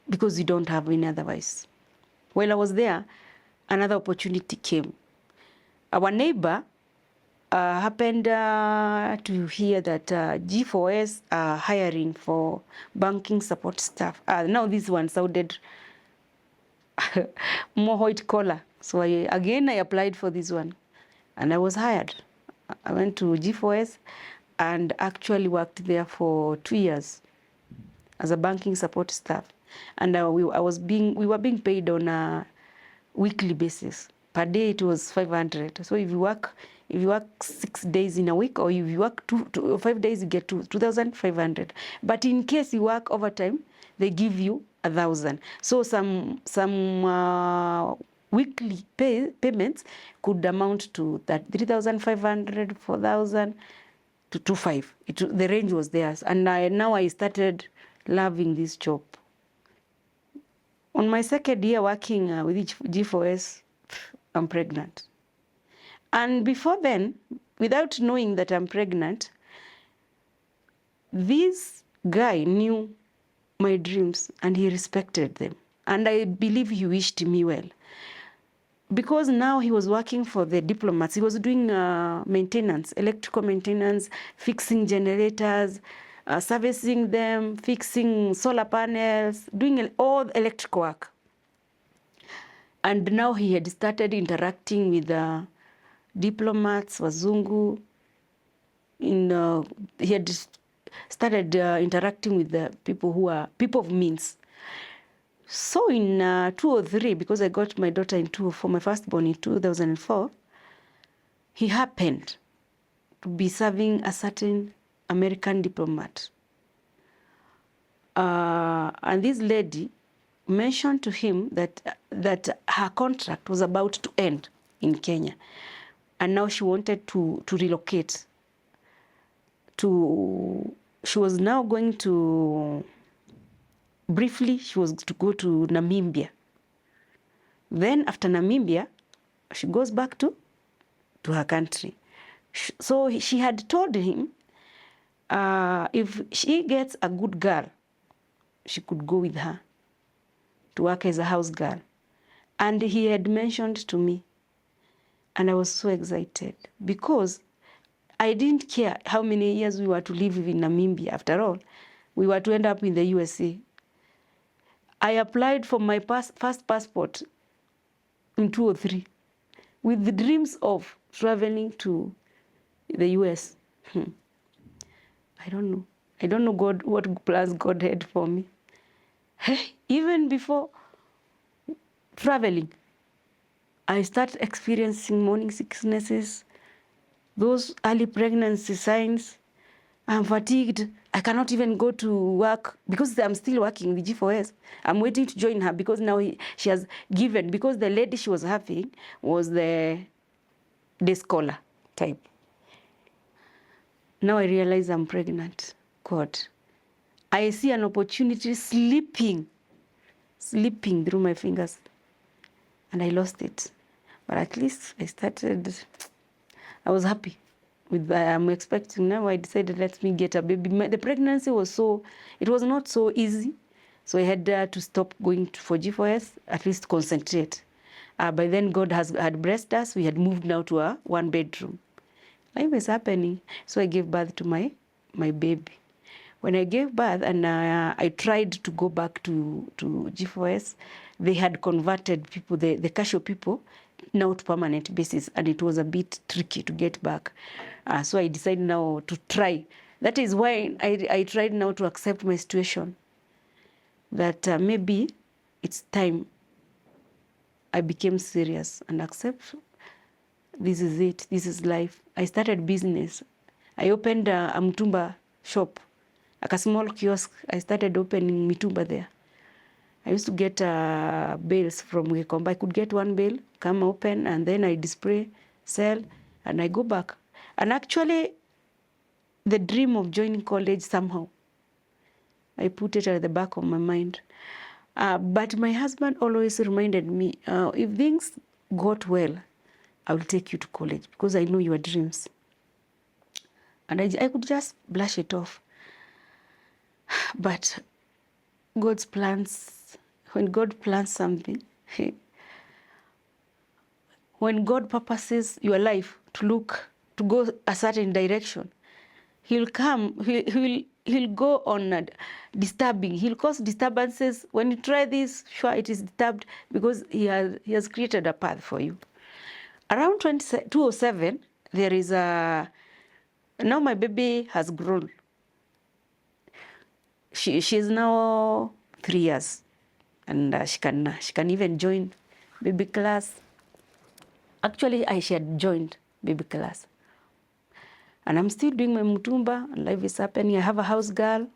because you don't have any otherwise. While I was there, another opportunity came. Our neighbor happened to hear that G4S are hiring for banking support staff. Now this one sounded more white collar. So again, I applied for this one and I was hired. I went to G4S and actually worked there for 2 years as a banking support staff. And we were being paid on a weekly basis. Per day it was 500. So if you work 6 days in a week, or if you work 5 days, you get 2,500. But in case you work overtime, they give you 1,000. So some weekly payments could amount to that 3,500, 4,000 to 2,500. The range was theirs, and now I started loving this job. On my second year working with G4S, I'm pregnant. And before then, without knowing that I'm pregnant, this guy knew my dreams and he respected them. And I believe he wished me well. Because now he was working for the diplomats. He was doing maintenance, electrical maintenance, fixing generators, servicing them, fixing solar panels, doing all electrical work. And now he had started interacting with diplomats, wazungu. He had started interacting with the people who are people of means. So in 2003, because I got my daughter in 2004, my firstborn in 2004, he happened to be serving a certain American diplomat. And this lady mentioned to him that her contract was about to end in Kenya. And now she wanted to relocate. She was now going to, briefly, she was to go to Namibia. Then after Namibia, she goes back to her country. So she had told him if she gets a good girl, she could go with her to work as a house girl. And he had mentioned to me, and I was so excited because I didn't care how many years we were to live in Namibia. After all, we were to end up in the USA. I applied for my first passport in 2003 with the dreams of traveling to the US. I don't know. I don't know what plans God had for me. Hey, even before traveling, I started experiencing morning sicknesses, those early pregnancy signs. I'm fatigued. I cannot even go to work because I'm still working with G4S. I'm waiting to join her because now she has given, because the lady she was having was the scholar type. Now I realize I'm pregnant. God. I see an opportunity slipping through my fingers. And I lost it. But at least I was happy. I'm expecting now. I decided, let me get a baby. The pregnancy was it was not so easy. So I had to stop going for G4S, at least concentrate. By then God had blessed us. We had moved now to a 1-bedroom. Life was happening. So I gave birth to my baby. When I gave birth and I tried to go back to G4S, they had converted people, the casual people, now to permanent basis, and it was a bit tricky to get back. So I decided now to try. That is why I tried now to accept my situation, that maybe it's time I became serious and accept this is it, this is life. I started business. I opened a mtumba shop, like a small kiosk. I started opening mitumba there. I used to get bales from Gikomba. I could get one bale, come open, and then I display, sell, and I go back. And actually, the dream of joining college somehow, I put it at the back of my mind. But my husband always reminded me, if things got well, I will take you to college because I know your dreams. And I could just brush it off. But God's plans, when God plans something, when God purposes your life to go a certain direction, he'll go on disturbing. He'll cause disturbances. When you try this, sure, it is disturbed because he has created a path for you. Around 2007, there is now my baby has grown. She is now 3 years, and she can even join baby class. Actually, she had joined baby class. And I'm still doing my mutumba, and life is happening. I have a house girl.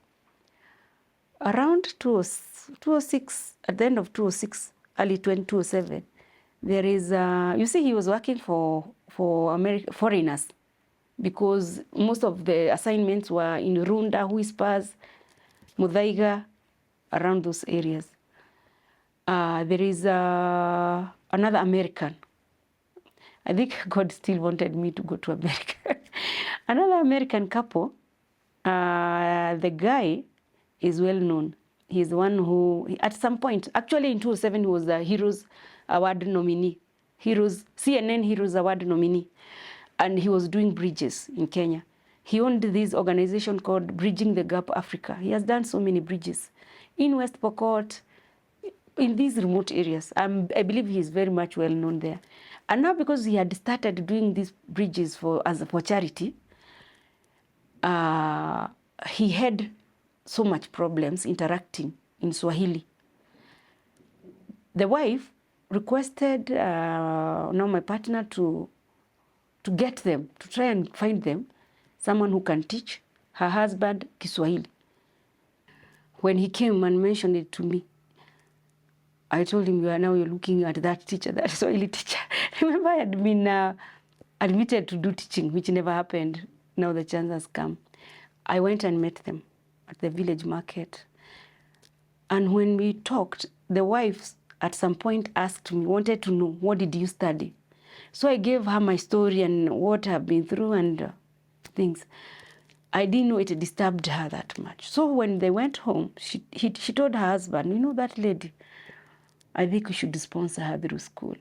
Around 2006, at the end of 2006, early 2007, there is, you see, he was working for foreigners, because most of the assignments were in Runda, Whispers, Muthaiga, around those areas. There is another American. I think God still wanted me to go to America. Another American couple, the guy is well known. He's the one who, at some point, actually in 2007, he was the Heroes Award nominee. CNN Heroes Award nominee. And he was doing bridges in Kenya. He owned this organization called Bridging the Gap Africa. He has done so many bridges in West Pokot, in these remote areas. I believe he is very much well known there. And now, because he had started doing these bridges for charity, he had so much problems interacting in Swahili. The wife requested now my partner to get them, to try and find them someone who can teach her husband Kiswahili. When he came and mentioned it to me, I told him, you're looking at that teacher, that Swahili teacher. Remember, I had been admitted to do teaching, which never happened. Now the chance has come. I went and met them at the village market. And when we talked, the wife at some point asked me, wanted to know, what did you study? So I gave her my story and what I've been through and things. I didn't know it disturbed her that much. So when they went home, she told her husband, you know that lady, I think we should sponsor her through school.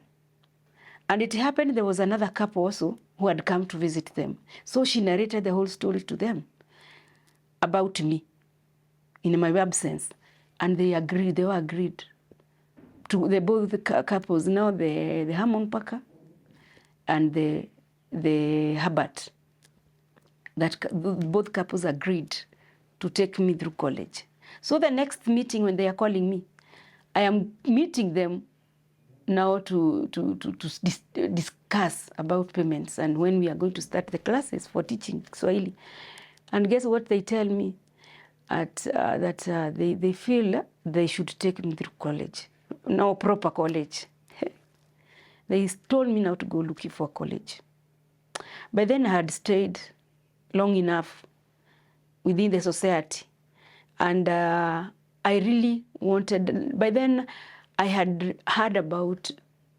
And it happened there was another couple also who had come to visit them. So she narrated the whole story to them about me in my absence. And they agreed, they were agreed. Both the couples, now the Harmon Parker and the Herbert, that both couples agreed to take me through college. So the next meeting when they are calling me, I am meeting them now to discuss about payments and when we are going to start the classes for teaching Swahili. And guess what they tell me? That they feel they should take me through college, no proper college. They told me now to go looking for college. By then I had stayed long enough within the society. And I really wanted, by then I had heard about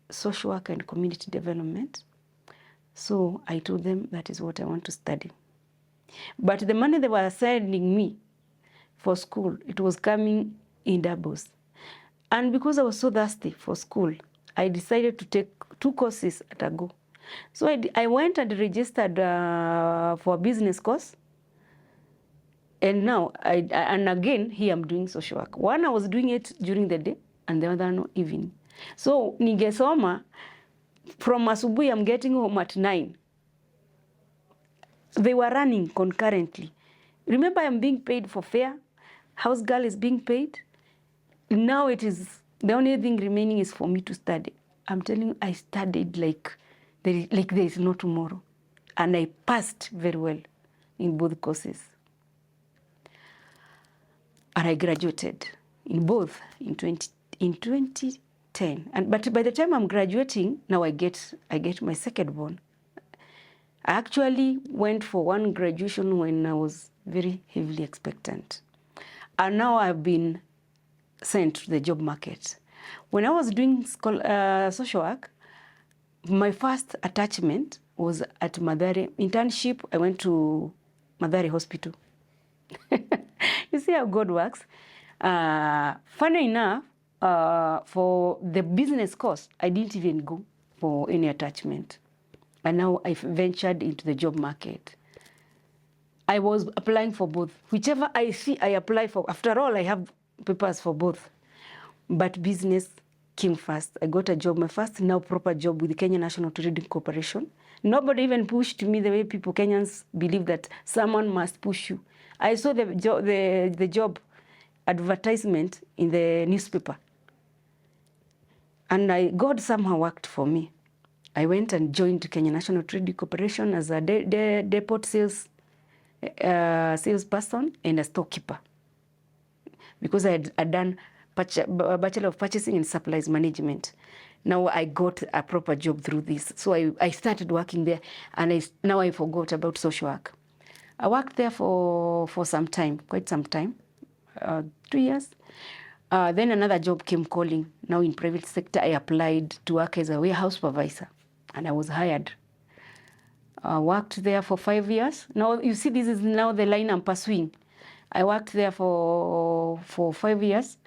social work and community development. So I told them that is what I want to study. But the money they were sending me for school, it was coming in doubles. And because I was so thirsty for school, I decided to take 2 courses at a go. So I went and registered for a business course. And now, and again, here I'm doing social work. One, I was doing it during the day, and the other, no, evening. So, ningesoma, from asubuhi, I'm getting home at 9. They were running concurrently. Remember, I'm being paid for fare. House girl is being paid. Now it is, the only thing remaining is for me to study. I'm telling you, I studied like there is no tomorrow. And I passed very well in both courses. And I graduated in both in 2010. But by the time I'm graduating, now I get my second born. I actually went for one graduation when I was very heavily expectant. And now I've been sent to the job market. When I was doing social work, my first attachment was at Mathare internship. I went to Mathare Hospital. You see how God works. Funny enough, for the business course, I didn't even go for any attachment. And now I ventured into the job market. I was applying for both. Whichever I see, I apply for. After all, I have papers for both. But business came first. I got a job, my first now proper job with the Kenya National Trading Corporation. Nobody even pushed me the way people Kenyans believe that someone must push you. I saw the job advertisement in the newspaper. And God somehow worked for me. I went and joined Kenya National Trading Corporation as a depot salesperson and a storekeeper. Because I had done a Bachelor of Purchasing and Supplies Management. Now I got a proper job through this. So I started working there, and now I forgot about social work. I worked there for some time, quite some time, 2 years. Then another job came calling. Now in private sector, I applied to work as a warehouse supervisor, and I was hired. I worked there for 5 years. Now you see, this is now the line I'm pursuing. I worked there for 5 years.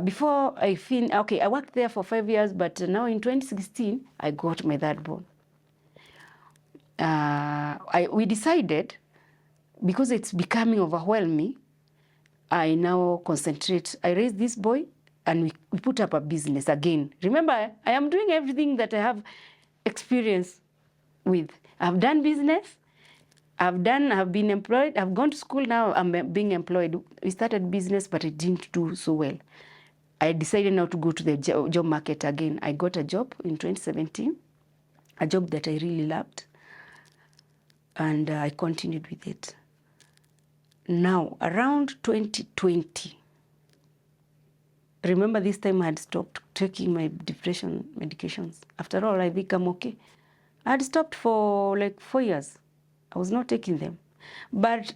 Before I I worked there for 5 years, but now in 2016, I got my third born. We decided, because it's becoming overwhelming, I now concentrate. I raised this boy, and we put up a business again. Remember, I am doing everything that I have experience with. I've done business. I've been employed. I've gone to school now. I'm being employed. We started business, but it didn't do so well. I decided now to go to the job market again. I got a job in 2017, a job that I really loved, and I continued with it. Now, around 2020, remember this time I had stopped taking my depression medications. After all, I think I'm okay. I had stopped for like 4 years. I was not taking them. But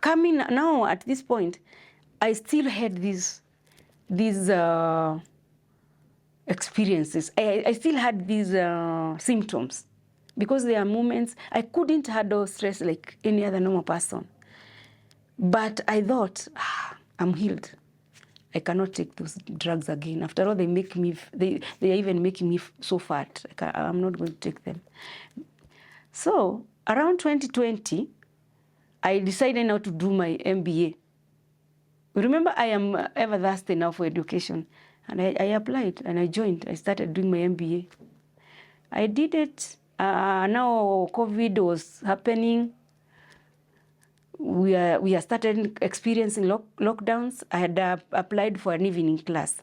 coming now at this point, I still had these experiences. I still had these symptoms, because there are moments I couldn't handle stress like any other normal person. But I thought, I'm healed. I cannot take those drugs again. After all, they are even making me so fat. I'm not going to take them. So around 2020, I decided now to do my MBA. Remember, I am ever thirsty now for education. And I applied and I joined. I started doing my MBA. I did it. Now COVID was happening. We are started experiencing lockdowns. I had applied for an evening class.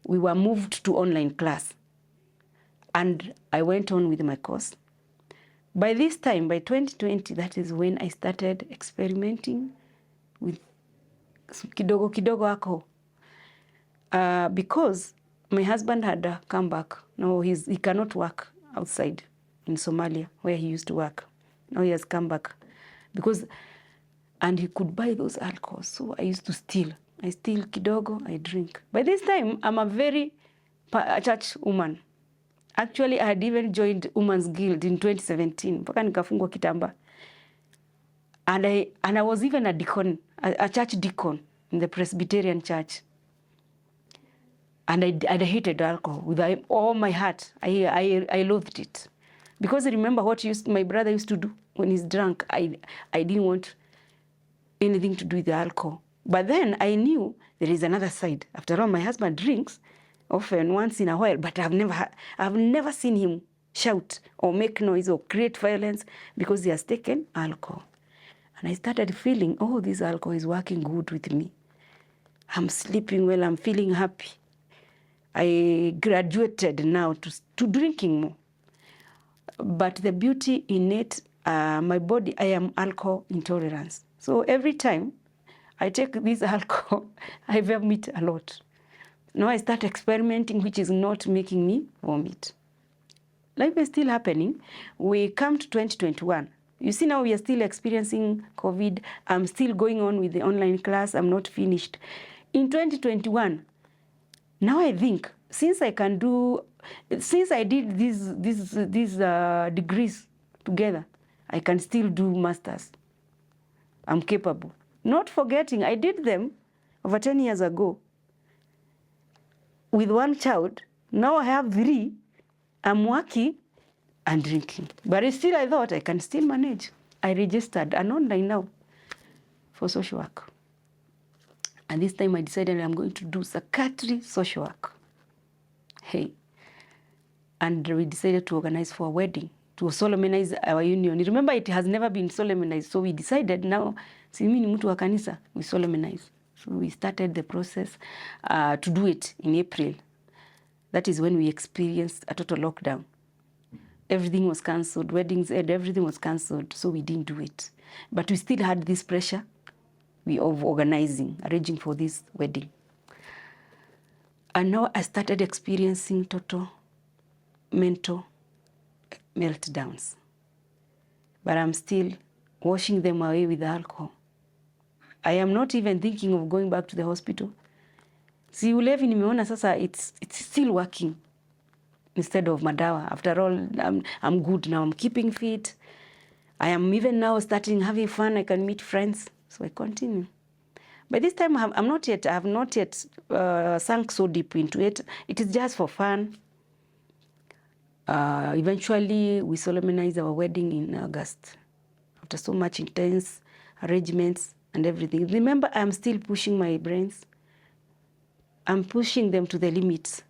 We were moved to online class. And I went on with my course. By this time, by 2020, that is when I started experimenting with kidogo alcohol. Because my husband had come back. No, he cannot work outside in Somalia, where he used to work. Now he has come back. And he could buy those alcohols. So I used to steal. I steal kidogo, I drink. By this time, I'm a very church woman. Actually, I had even joined Women's Guild in 2017. Mpaka nikafungwa kitamba. And I was even a deacon, a church deacon in the Presbyterian church. And I hated alcohol with all my heart. I loathed it. Because remember what my brother used to do when he's drunk. I didn't want anything to do with the alcohol. But then I knew there is another side. After all, my husband drinks often once in a while, but I've never seen him shout or make noise or create violence because he has taken alcohol. And I started feeling, oh, this alcohol is working good with me. I'm sleeping well, I'm feeling happy. I graduated now to drinking more. But the beauty in it, my body, I am alcohol intolerance. So every time I take this alcohol, I vomit a lot. Now I start experimenting, which is not making me vomit. Life is still happening. We come to 2021. You see now we are still experiencing COVID. I'm still going on with the online class. I'm not finished. In 2021, now I think, since I did these degrees together, I can still do masters. I'm capable. Not forgetting, I did them over 10 years ago with one child. Now I have 3. I'm working and drinking. But still I thought I can still manage. I registered an online now for social work. And this time I decided I'm going to do psychiatry social work. Hey. And we decided to organize for a wedding, to solemnize our union. Remember, it has never been solemnized. So we decided now, si mimi ni mtu wa kanisa, we solemnize. So we started the process to do it in April. That is when we experienced a total lockdown. Everything was cancelled, weddings and everything was cancelled, so we didn't do it. But we still had this pressure of organizing, arranging for this wedding. And now I started experiencing total mental meltdowns. But I'm still washing them away with alcohol. I am not even thinking of going back to the hospital. Si ulevi nimeona sasa it's still working instead of madawa. After all, I'm good now. I'm keeping fit. I am even now starting having fun. I can meet friends. So I continue. By this time, I have not yet sunk so deep into it. It is just for fun. Eventually, we solemnized our wedding in August. After so much intense arrangements and everything. Remember, I'm still pushing my brains. I'm pushing them to the limits.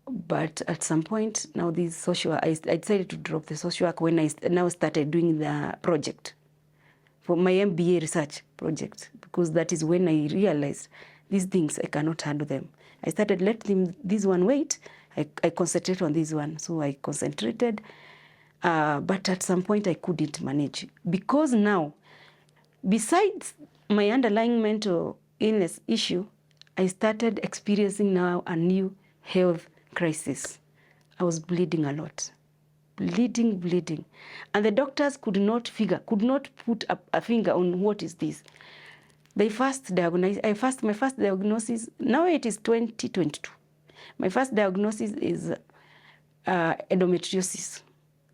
But at some point, now this social, I decided to drop the social work when I now started doing the project for my MBA research project, because that is when I realized these things, I cannot handle them. I started letting this one wait. I concentrate on this one. So I concentrated, but at some point I couldn't manage. Because now, besides my underlying mental illness issue, I started experiencing now a new health crisis. I was bleeding a lot. Bleeding. And the doctors could not put a finger on what is this. They first diagnosed, my first diagnosis, now it is 2022. My first diagnosis is endometriosis.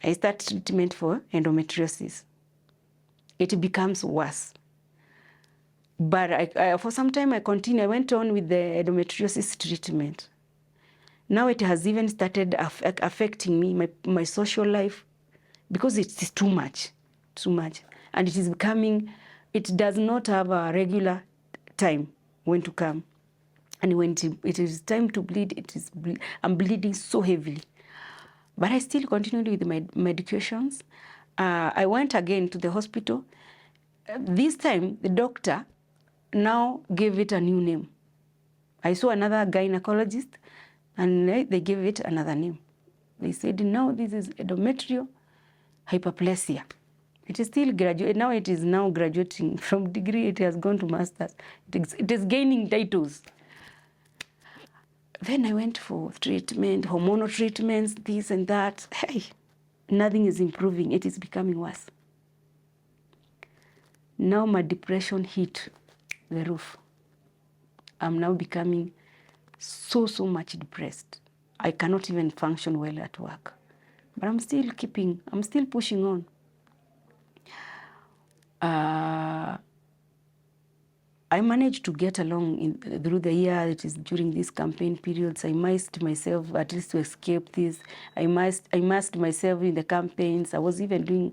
I start treatment for endometriosis. It becomes worse. But for some time I continued. I went on with the endometriosis treatment. Now it has even started affecting me, my social life, because it is too much. And it is becoming, it does not have a regular time when to come. And when it is time to bleed, I'm bleeding so heavily. But I still continued with my medications. I went again to the hospital. This time, the doctor now gave it a new name. I saw another gynecologist, and they gave it another name. They said, no, this is endometrial hyperplasia. It is still graduate. Now it is now graduating from degree. It has gone to master's. It is gaining titles. Then I went for treatment, hormonal treatments, this and that. Hey, nothing is improving. It is becoming worse. Now my depression hit the roof. I'm now becoming so much depressed. I cannot even function well at work. But I'm still pushing on. I managed to get along through the year. It is during these campaign periods. I immersed myself at least to escape this. I immersed myself in the campaigns. I was even doing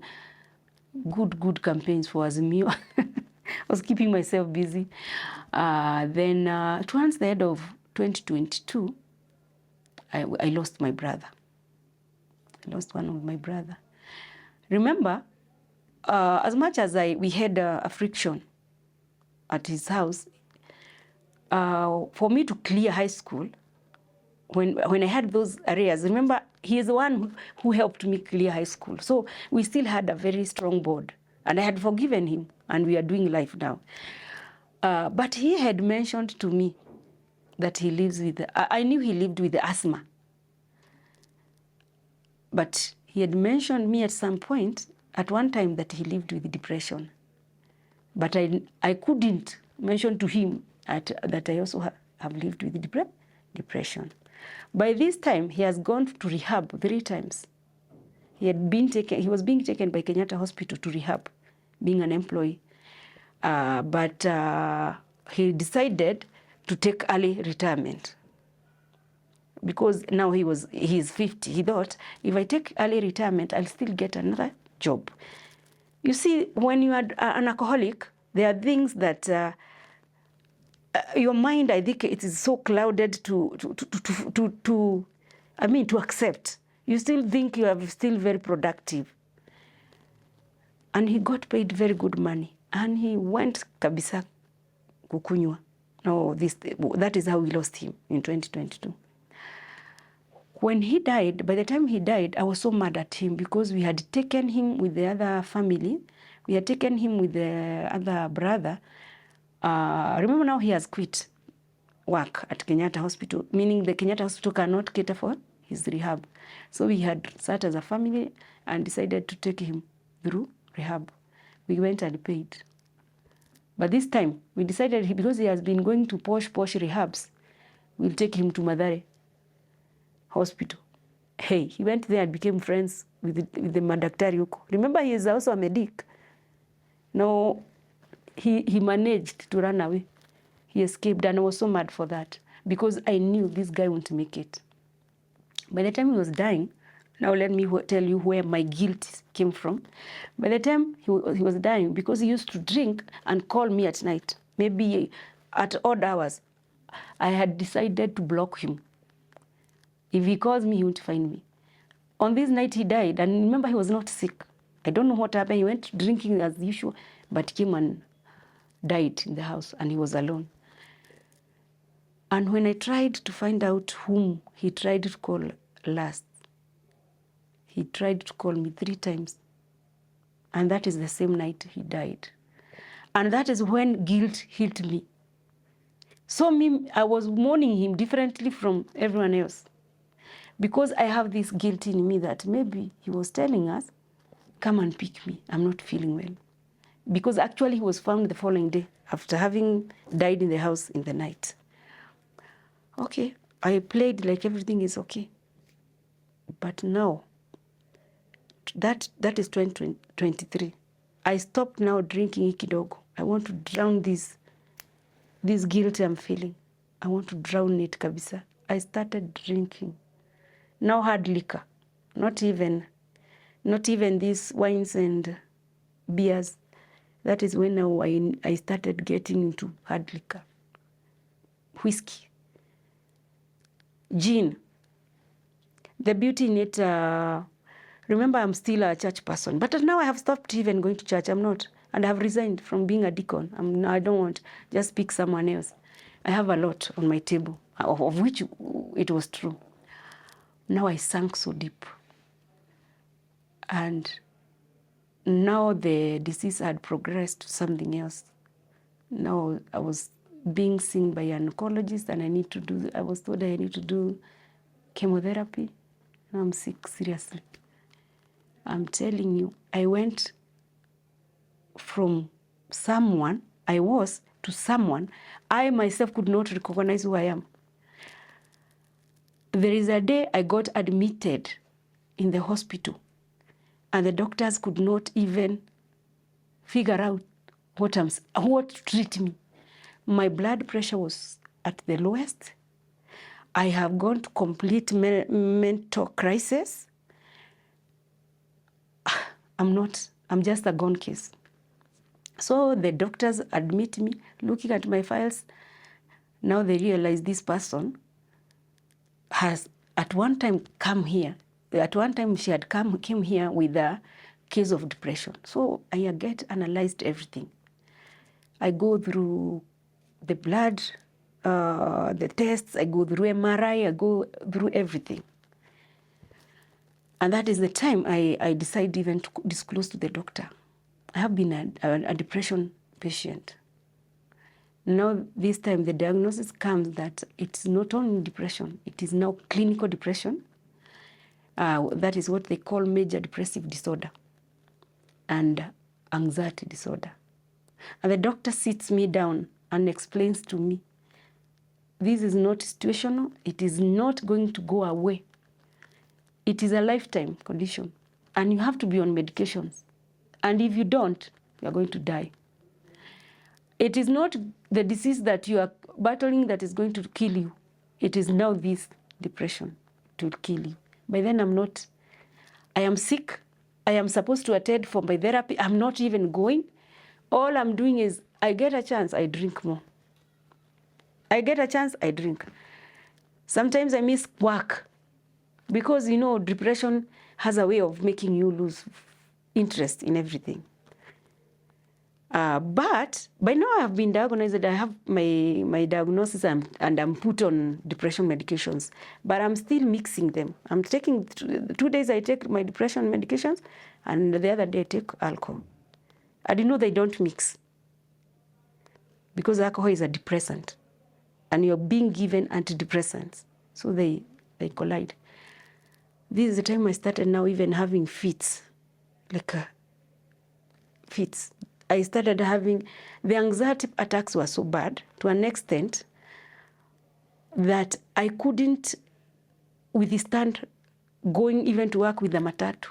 good campaigns for Azimio. I was keeping myself busy. Then towards the end of 2022, I lost my brother. I lost one of my brother. Remember, as much as we had a friction at his house, for me to clear high school, when I had those arrears, remember, he is the one who helped me clear high school. So we still had a very strong bond. And I had forgiven him, and we are doing life now. But he had mentioned to me that he lives with, I knew he lived with asthma. But he had mentioned me at some point, at one time, that he lived with depression. But I couldn't mention to him that I also have lived with depression. By this time, he has gone to rehab 3 times. He was being taken by Kenyatta Hospital to rehab, being an employee. But he decided to take early retirement. Because now he's 50. He thought, if I take early retirement, I'll still get another job. You see, when you are an alcoholic, there are things that your mind, I think, it is so clouded to accept. You still think you are still very productive. And he got paid very good money. And he went kabisa kukunywa. No, that is how we lost him in 2022. When he died, by the time he died, I was so mad at him because we had taken him with the other family. We had taken him with the other brother. Remember, now he has quit work at Kenyatta Hospital, meaning the Kenyatta Hospital cannot cater for his rehab. So we had sat as a family and decided to take him through rehab. We went and paid. But this time, we decided, because he has been going to posh rehabs, we'll take him to Mathare Hospital. Hey, he went there and became friends with the madaktari huko. Remember, he is also a medic. No, he managed to run away. He escaped, and I was so mad for that because I knew this guy wouldn't make it. By the time he was dying, now let me tell you where my guilt came from. By the time he was dying, because he used to drink and call me at night, maybe at odd hours, I had decided to block him. If he calls me, he won't find me. On this night he died, and remember, he was not sick. I don't know what happened. He went drinking as usual, but came and died in the house, and he was alone. And when I tried to find out whom he tried to call last, he tried to call me 3 times. And that is the same night he died. And that is when guilt hit me. So I was mourning him differently from everyone else. Because I have this guilt in me that maybe he was telling us, come and pick me, I'm not feeling well. Because actually he was found the following day after having died in the house in the night. Okay, I played like everything is okay. But now, that is 2023. I stopped now drinking kidogo. I want to drown this guilt I'm feeling. I want to drown it kabisa. I started drinking. Now hard liquor, not even these wines and beers. That is when now I started getting into hard liquor. Whiskey, gin. The beauty in it, remember, I'm still a church person, but now I have stopped even going to church. I'm not, and I have resigned from being a deacon. I don't want, just pick someone else. I have a lot on my table, of which it was true. Now I sank so deep. And now the disease had progressed to something else. Now I was being seen by an oncologist, and I was told I need to do chemotherapy. Now I'm sick, seriously. I'm telling you, I went from someone I was to someone I myself could not recognize who I am. There is a day I got admitted in the hospital, and the doctors could not even figure out what to treat me. My blood pressure was at the lowest. I have gone to complete mental crisis. I'm just a gone case. So the doctors admit me, looking at my files. Now they realize this person has at one time come here. At one time she had came here with a case of depression. So I get analyzed everything. I go through the blood, the tests, I go through MRI, I go through everything. And that is the time I decided even to disclose to the doctor. I have been a depression patient. Now, this time the diagnosis comes that it's not only depression, it is now clinical depression. That is what they call major depressive disorder and anxiety disorder. And the doctor sits me down and explains to me, this is not situational, it is not going to go away. It is a lifetime condition, and you have to be on medications. And if you don't, you are going to die. It is not the disease that you are battling that is going to kill you. It is now this depression to kill you. By then I am sick. I am supposed to attend for my therapy. I'm not even going. All I'm doing is I get a chance, I drink more. I get a chance, I drink. Sometimes I miss work because, you know, depression has a way of making you lose interest in everything. But by now I have been diagnosed. I have my diagnosis and I'm put on depression medications, but I'm still mixing them. I'm taking 2 days I take my depression medications, and the other day I take alcohol. I didn't know they don't mix because alcohol is a depressant and you're being given antidepressants, so they collide. This is the time I started now even having fits, like fits. I started having, the anxiety attacks were so bad to an extent that I couldn't withstand going even to work with the matatu.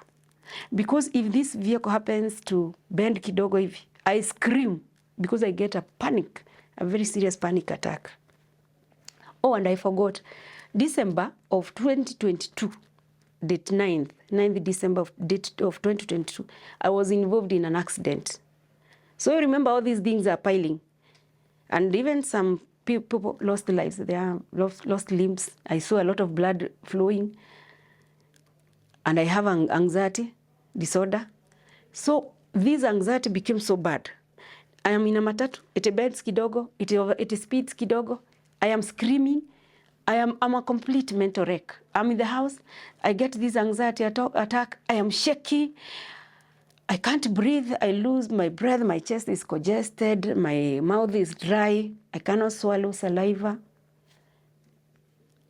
Because if this vehicle happens to bend kidogo hivi, I scream because I get a panic, a very serious panic attack. Oh, and I forgot, December of 2022, date 9th December of 2022, I was involved in an accident. So you remember all these things are piling. And even some people lost lives, they are lost limbs. I saw a lot of blood flowing. And I have an anxiety disorder. So this anxiety became so bad. I am in a matatu, it bends kidogo, it speeds kidogo. I am screaming. I'm a complete mental wreck. I'm in the house, I get this anxiety attack, I am shaky. I can't breathe, I lose my breath, my chest is congested, my mouth is dry, I cannot swallow saliva.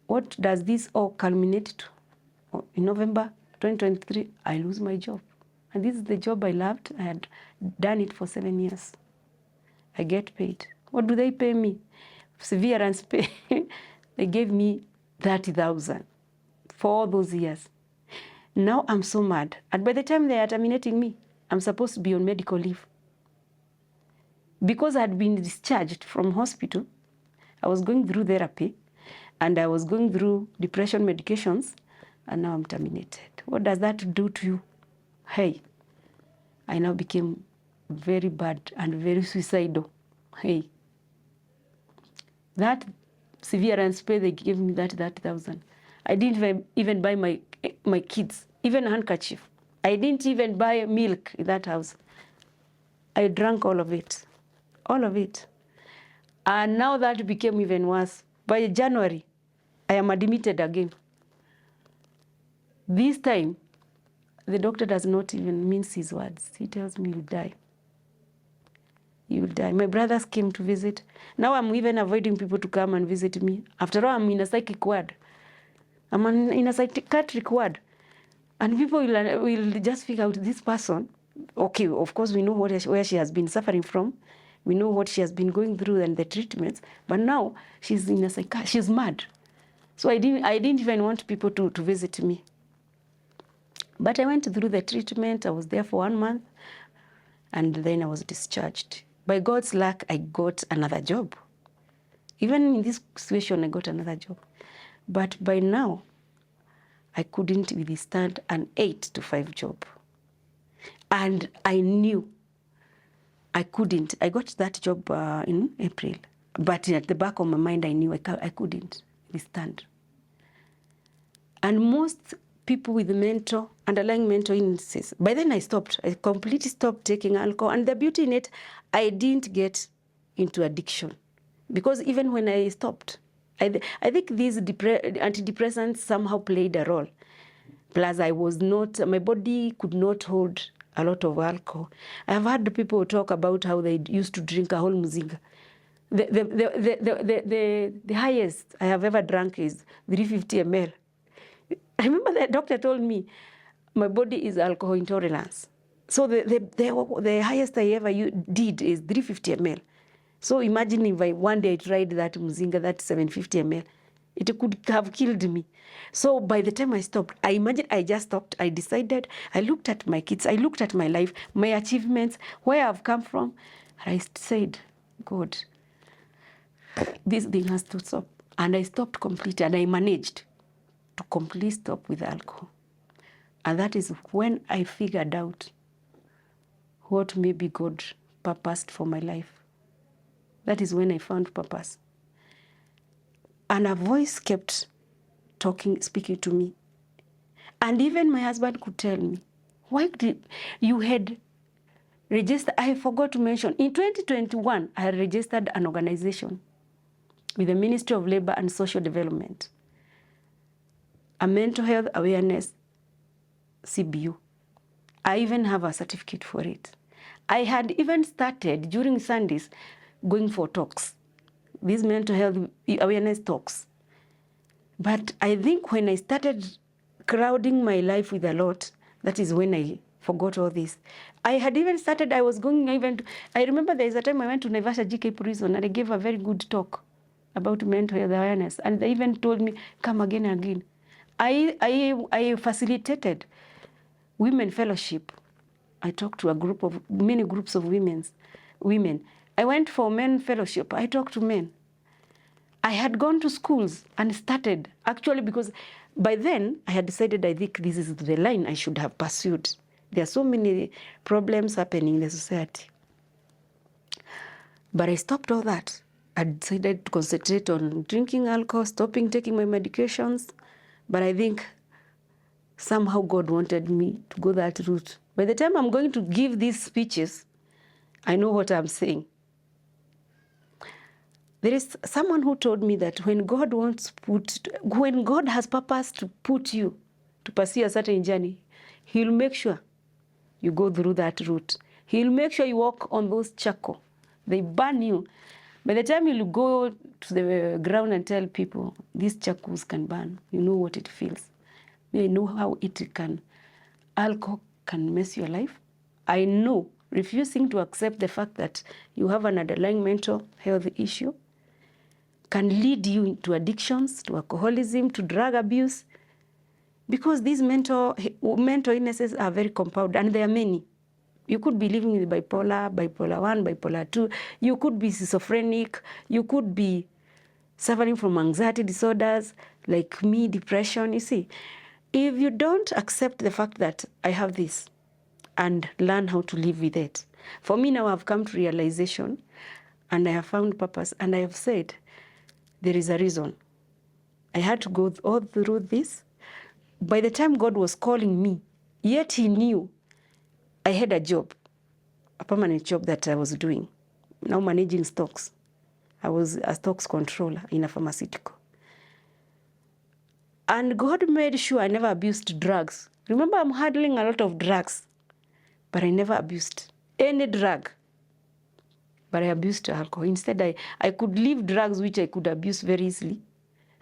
What does this all culminate to? In November 2023, I lose my job. And this is the job I loved. I had done it for 7 years. I get paid. What do they pay me? Severance pay. They gave me 30,000 for all those years. Now I'm so mad. And by the time they are terminating me, I'm supposed to be on medical leave. Because I had been discharged from hospital, I was going through therapy, and I was going through depression medications, and now I'm terminated. What does that do to you? Hey, I now became very bad and very suicidal. Hey, that severance pay they gave me, that 30,000. I didn't even buy my kids, even a handkerchief. I didn't even buy milk in that house. I drank all of it. All of it. And now that became even worse. By January, I am admitted again. This time, the doctor does not even mince his words. He tells me, you'll die. You'll die. My brothers came to visit. Now I'm even avoiding people to come and visit me. After all, I'm in a psychic ward. I'm in a psychiatric ward. And people will just figure out this person. Okay, of course, we know where she has been suffering from. We know what she has been going through and the treatments. But now she's in a she's mad. So I didn't even want people to visit me. But I went through the treatment. I was there for 1 month. And then I was discharged. By God's luck, I got another job. Even in this situation, I got another job. But by now, I couldn't withstand an 8 to 5 job. And I knew I couldn't. I got that job in April. But at the back of my mind, I knew I couldn't withstand. And most people with underlying mental illnesses, by then I stopped. I completely stopped taking alcohol. And the beauty in it, I didn't get into addiction. Because even when I stopped, I think these antidepressants somehow played a role. Plus, my body could not hold a lot of alcohol. I've heard people talk about how they used to drink a whole muzinga. The highest I have ever drunk is 350 ml. I remember the doctor told me my body is alcohol intolerance. So the highest I ever did is 350 ml. So imagine if one day I tried that muzinga, that 750 ml, it could have killed me. So by the time I stopped, I imagine I just stopped. I decided, I looked at my kids, I looked at my life, my achievements, where I've come from. And I said, God, this thing has to stop. And I stopped completely, and I managed to completely stop with alcohol. And that is when I figured out what maybe God purposed for my life. That is when I found purpose. And a voice kept speaking to me. And even my husband could tell me, why did you had registered? I forgot to mention, in 2021, I had registered an organization with the Ministry of Labor and Social Development, a mental health awareness CBU. I even have a certificate for it. I had even started during Sundays going for talks, these mental health awareness talks. But I think when I started crowding my life with a lot, that is when I forgot all this. I had even started, I was going even, I remember there is a time I went to Naivasha GK prison and I gave a very good talk about mental health awareness. And they even told me, come again and again. I facilitated women fellowship. I talked to many groups of women. I went for men fellowship. I talked to men. I had gone to schools and started, actually, because by then I had decided I think this is the line I should have pursued. There are so many problems happening in the society. But I stopped all that. I decided to concentrate on drinking alcohol, stopping taking my medications. But I think somehow God wanted me to go that route. By the time I'm going to give these speeches, I know what I'm saying. There is someone who told me that when God has purpose to put you to pursue a certain journey, He'll make sure you go through that route. He'll make sure you walk on those charcoal. They burn you. By the time you go to the ground and tell people, these charcoals can burn, you know what it feels. I know how alcohol can mess your life. I know refusing to accept the fact that you have an underlying mental health issue can lead you to addictions, to alcoholism, to drug abuse, because these mental illnesses are very compound, and there are many. You could be living with bipolar 1, bipolar 2. You could be schizophrenic. You could be suffering from anxiety disorders, like me, depression. You see, if you don't accept the fact that I have this and learn how to live with it. For me now, I've come to realization, and I have found purpose, and I have said, there is a reason. I had to go all through this. By the time God was calling me, yet He knew I had a job, a permanent job that I was doing, now managing stocks. I was a stocks controller in a pharmaceutical. And God made sure I never abused drugs. Remember, I'm handling a lot of drugs, but I never abused any drug. But I abused alcohol. Instead, I could leave drugs which I could abuse very easily.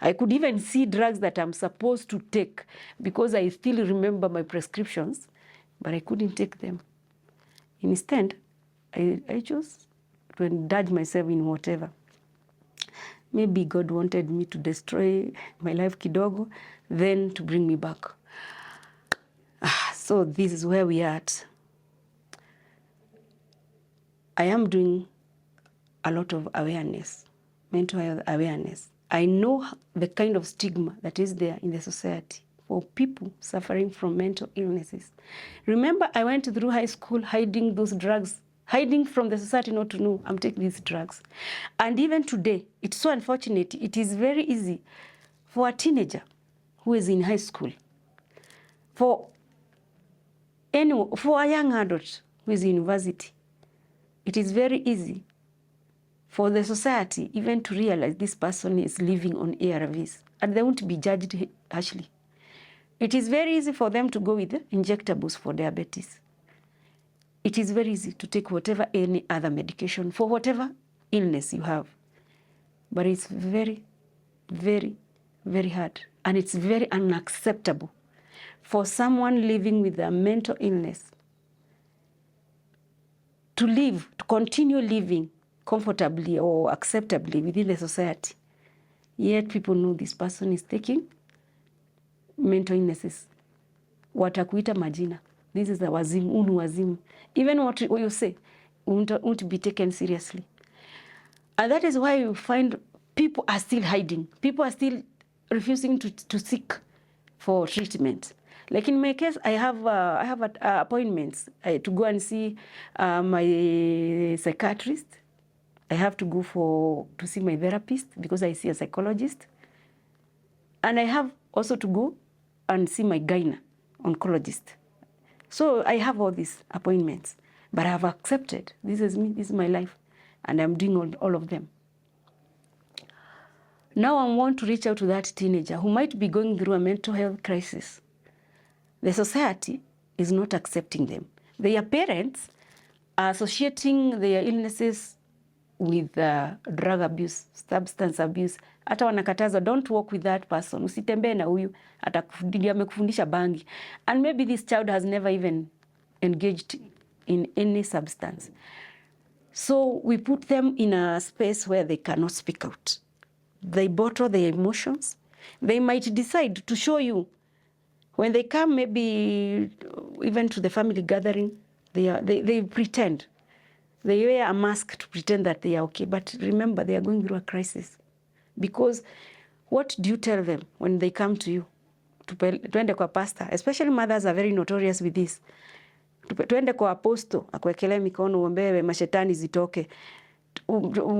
I could even see drugs that I'm supposed to take because I still remember my prescriptions, but I couldn't take them. Instead, I chose to indulge myself in whatever. Maybe God wanted me to destroy my life kidogo, then to bring me back. So this is where we are at. I am doing a lot of awareness, mental health awareness. I know the kind of stigma that is there in the society for people suffering from mental illnesses. Remember, I went through high school hiding those drugs, hiding from the society not to know I'm taking these drugs. And even today, it's so unfortunate. It is very easy for a teenager who is in high school, for a young adult who is in university. It is very easy for the society even to realize this person is living on ARVs, and they won't be judged harshly. It is very easy for them to go with injectables for diabetes. It is very easy to take whatever any other medication for whatever illness you have. But it's very, very, very hard. And it's very unacceptable for someone living with a mental illness to live, to continue living comfortably or acceptably within the society. Yet people know this person is taking mental illnesses. Watakuita majina. This is a wazimu, unu wazimu. Even what you say won't be taken seriously. And that is why you find people are still hiding. People are still refusing to seek for treatment. Like in my case, I have appointments to go and see my psychiatrist. I have to go to see my therapist because I see a psychologist. And I have also to go and see my gynae oncologist. So I have all these appointments, but I have accepted. This is me, this is my life, and I'm doing all of them. Now I want to reach out to that teenager who might be going through a mental health crisis. The society is not accepting them. Their parents are associating their illnesses with drug abuse, substance abuse. Hata wanakataza, don't walk with that person. Usitembee na huyu, amekufundisha bangi. And maybe this child has never even engaged in any substance. So we put them in a space where they cannot speak out. They bottle their emotions. They might decide to show you. When they come, maybe even to the family gathering, they pretend. They wear a mask to pretend that they are okay. But remember, they are going through a crisis. Because what do you tell them when they come to you? Tuende kwa pastor. Especially mothers are very notorious with this. Tuende kwa apostle, akuwekelee mikono uombewe mashetani zitoke.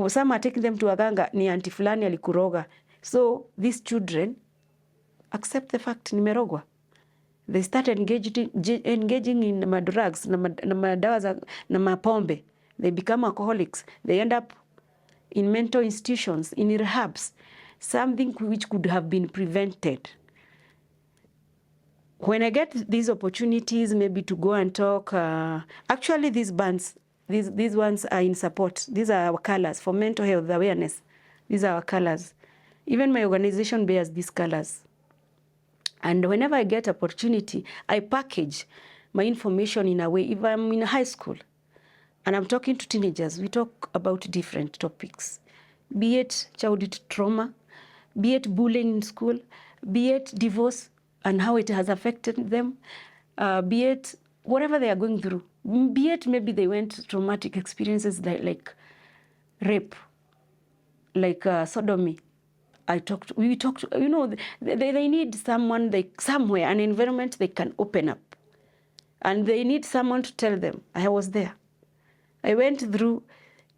Some are taking them to waganga, ni anti fulani alikuroga. So these children accept the fact, nimerogwa. They start engaging in drugs, na madawa na mapombe. They become alcoholics. They end up in mental institutions, in rehabs, something which could have been prevented. When I get these opportunities, maybe to go and talk, actually these bands, these ones are in support. These are our colors for mental health awareness. These are our colors. Even my organization bears these colors. And whenever I get opportunity, I package my information in a way. If I'm in high school and I'm talking to teenagers, we talk about different topics, be it childhood trauma, be it bullying in school, be it divorce and how it has affected them, be it whatever they are going through, be it maybe they went traumatic experiences like rape, like sodomy. We talked, you know, they need someone, somewhere, an environment they can open up. And they need someone to tell them, I was there. I went through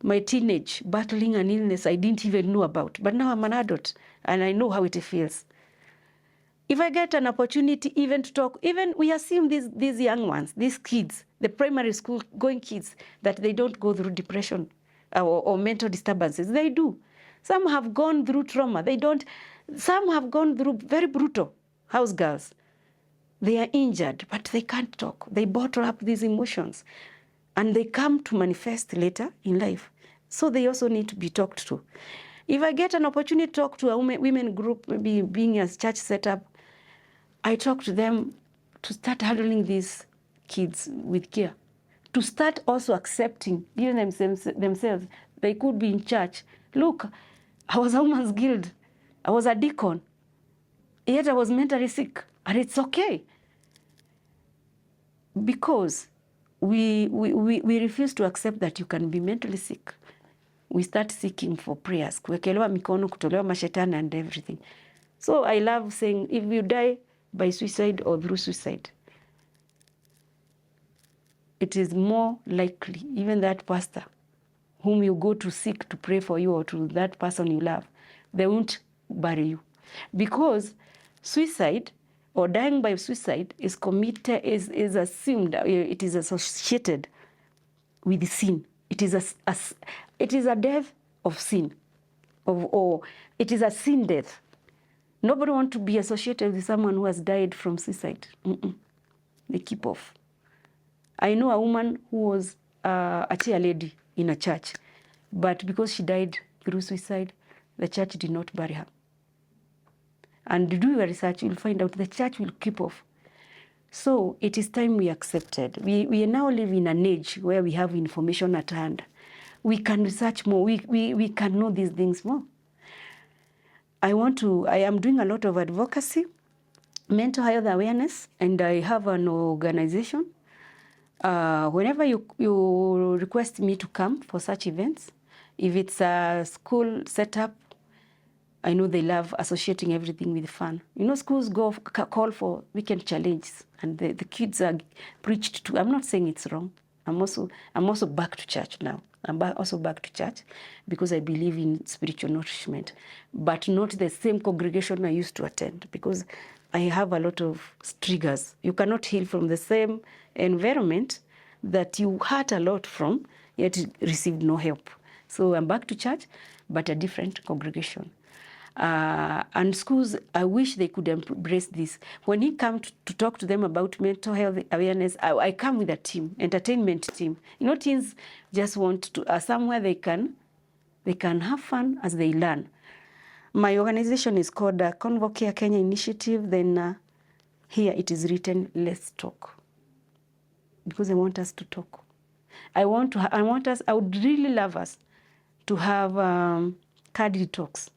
my teenage battling an illness I didn't even know about. But now I'm an adult and I know how it feels. If I get an opportunity even to talk, even we assume these young ones, these kids, the primary school going kids, that they don't go through depression or mental disturbances. They do. Some have gone through trauma. They don't. Some have gone through very brutal house girls. They are injured, but they can't talk. They bottle up these emotions. And they come to manifest later in life. So they also need to be talked to. If I get an opportunity to talk to a women group, maybe being a church setup, I talk to them to start handling these kids with care. To start also accepting, even themselves, they could be in church. Look, I was a woman's guild. I was a deacon. Yet I was mentally sick. And it's okay. Because we refuse to accept that you can be mentally sick. We start seeking for prayers. Kuwekelewa mikono, kutolewa mashetani and everything. So I love saying, if you die by suicide or through suicide, it is more likely, even that pastor whom you go to seek to pray for you or to that person you love, they won't bury you. Because suicide or dying by suicide is committed, is assumed, it is associated with sin. It is a death of sin, or it is a sin death. Nobody wants to be associated with someone who has died from suicide. They keep off. I know a woman who was a chair lady in a church, but because she died through suicide, the church did not bury her. And do your research, you'll find out the church will keep off. So it is time we accepted. We now live in an age where we have information at hand. We can research more. We can know these things more. I am doing a lot of advocacy, mental health awareness, and I have an organization. Whenever you request me to come for such events, if it's a school setup, I know they love associating everything with fun. You know, schools call for weekend challenges, and the kids are preached to. I'm not saying it's wrong. I'm also back to church now. I'm also back to church because I believe in spiritual nourishment, but not the same congregation I used to attend, because I have a lot of triggers. You cannot heal from the same environment that you hurt a lot from, yet received no help. So I'm back to church, but a different congregation. And schools, I wish they could embrace this. When he comes to talk to them about mental health awareness, I come with a team, entertainment team. You know, teens just want to somewhere they can have fun as they learn. My organization is called Convocare Kenya Initiative. Then here it is written, let's talk, because I want us to talk. I would really love us to have candid talks.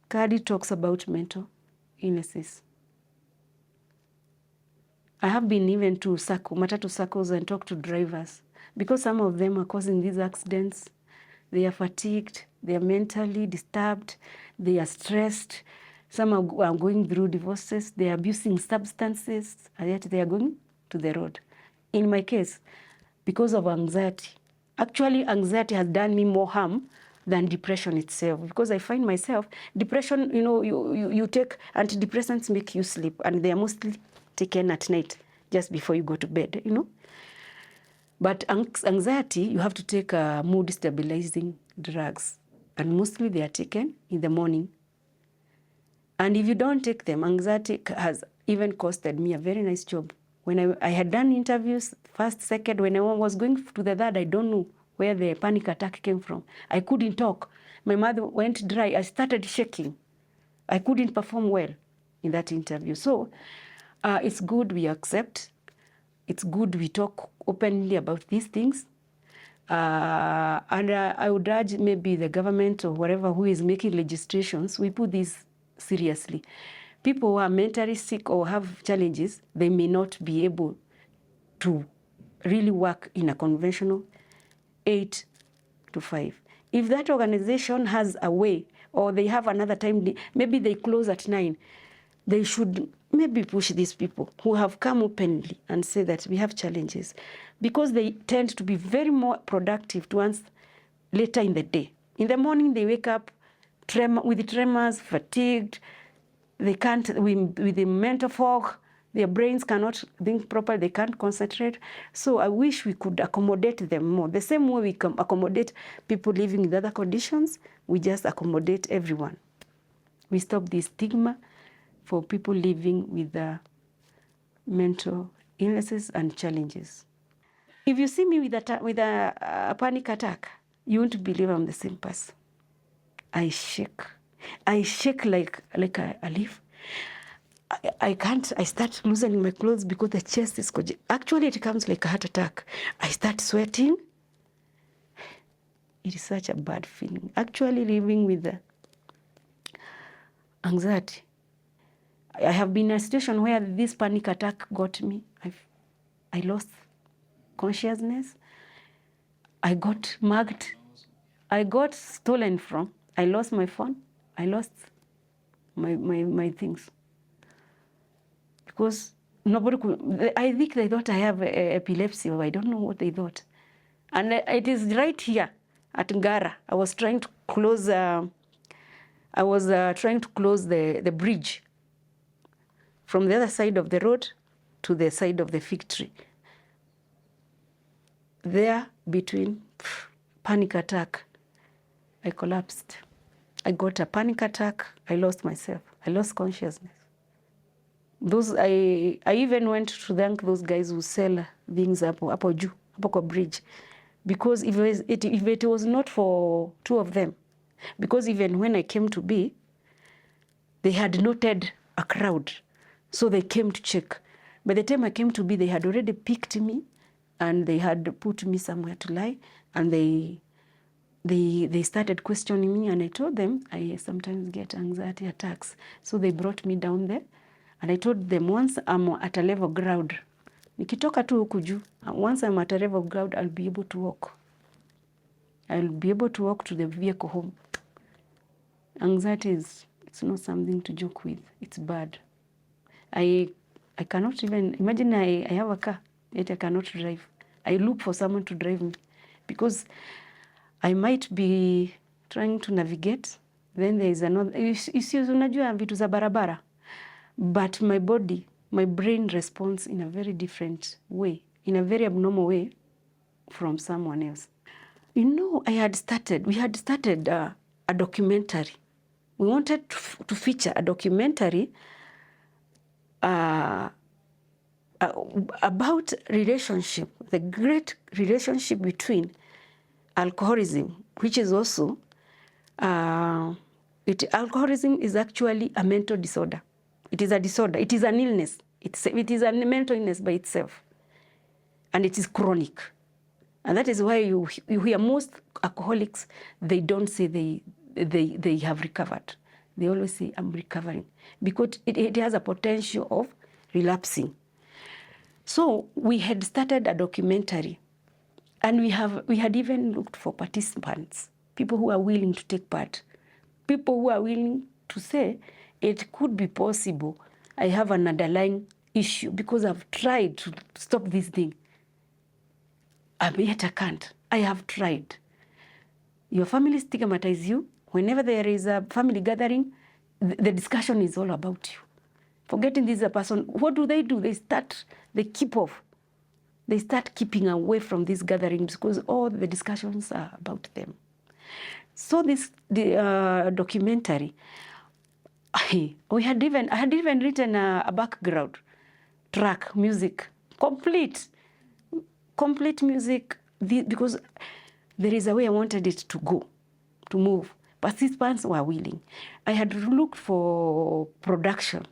Candid talks about mental illnesses. I have been even to matatu circles and talk to drivers, because some of them are causing these accidents. They are fatigued, they are mentally disturbed, they are stressed. Some are going through divorces, they are abusing substances, and yet they are going to the road. In my case, because of anxiety. Actually, anxiety has done me more harm than depression itself, because I find myself, depression, you know, you take antidepressants, make you sleep, and they are mostly taken at night, just before you go to bed, you know. But anxiety, you have to take mood stabilizing drugs, and mostly they are taken in the morning. And if you don't take them, anxiety has even costed me a very nice job. When I had done interviews, first, second, when I was going to the third, I don't know where the panic attack came from. I couldn't talk. My mouth went dry. I started shaking. I couldn't perform well in that interview. So it's good we accept. It's good we talk openly about these things. And I would urge maybe the government or whatever who is making legislations, we put this seriously. People who are mentally sick or have challenges, they may not be able to really work in a conventional 8 to 5. If that organization has a way, or they have another time, maybe they close at 9, they should maybe push these people who have come openly and say that we have challenges, because they tend to be very more productive towards later in the day. In the morning, they wake up with tremors, fatigued. They can't, with the mental fog, their brains cannot think properly, they can't concentrate. So I wish we could accommodate them more. The same way we can accommodate people living with other conditions, we just accommodate everyone. We stop this stigma for people living with mental illnesses and challenges. If you see me with a panic attack, you won't believe I'm the same person. I shake. I shake like a leaf. I can't, I start loosening my clothes because the chest is actually it comes like a heart attack. I start sweating. It is such a bad feeling. Actually living with the anxiety. I have been in a situation where this panic attack got me. I lost consciousness. I got mugged. I got stolen from. I lost my phone. I lost my things. Because nobody could, I think they thought I have epilepsy, or I don't know what they thought. And it is right here at Ngara. I was trying to close, the bridge from the other side of the road to the side of the fig tree. There, between panic attack, I collapsed. I got a panic attack. I lost myself. I lost consciousness. I even went to thank those guys who sell things hapo juu, hapo kwa bridge. Because if it was not for two of them, because even when I came to be, they had noted a crowd. So they came to check. By the time I came to be, they had already picked me and they had put me somewhere to lie. And they started questioning me, and I told them I sometimes get anxiety attacks. So they brought me down there, and I told them once I'm at a level ground, nikitoka tu huku juu, once I'm at a level ground, I'll be able to walk. I'll be able to walk to the vehicle home. Anxiety it's not something to joke with. It's bad. I cannot even imagine I have a car, yet I cannot drive. I look for someone to drive me because I might be trying to navigate. Then there is another. Unajua vitu za barabara. But my body, my brain responds in a very different way, in a very abnormal way from someone else. You know, we had started a documentary. We wanted to feature a documentary about relationship, the great relationship between alcoholism, which is also, alcoholism is actually a mental disorder. It is a disorder. It is an illness. It is a mental illness by itself. And it is chronic. And that is why you hear most alcoholics, they don't say they have recovered. They always say, I'm recovering. Because it has a potential of relapsing. So we had started a documentary. And we had even looked for participants, people who are willing to take part, people who are willing to say, it could be possible. I have an underlying issue because I've tried to stop this thing. Yet I can't. I have tried. Your family stigmatizes you. Whenever there is a family gathering, the discussion is all about you. Forgetting this is a person, what do? They keep off. They start keeping away from these gatherings because all the discussions are about them. So the documentary, I had even written a background track, music, complete music, because there is a way I wanted it to go, to move. Participants were willing. I had looked for production,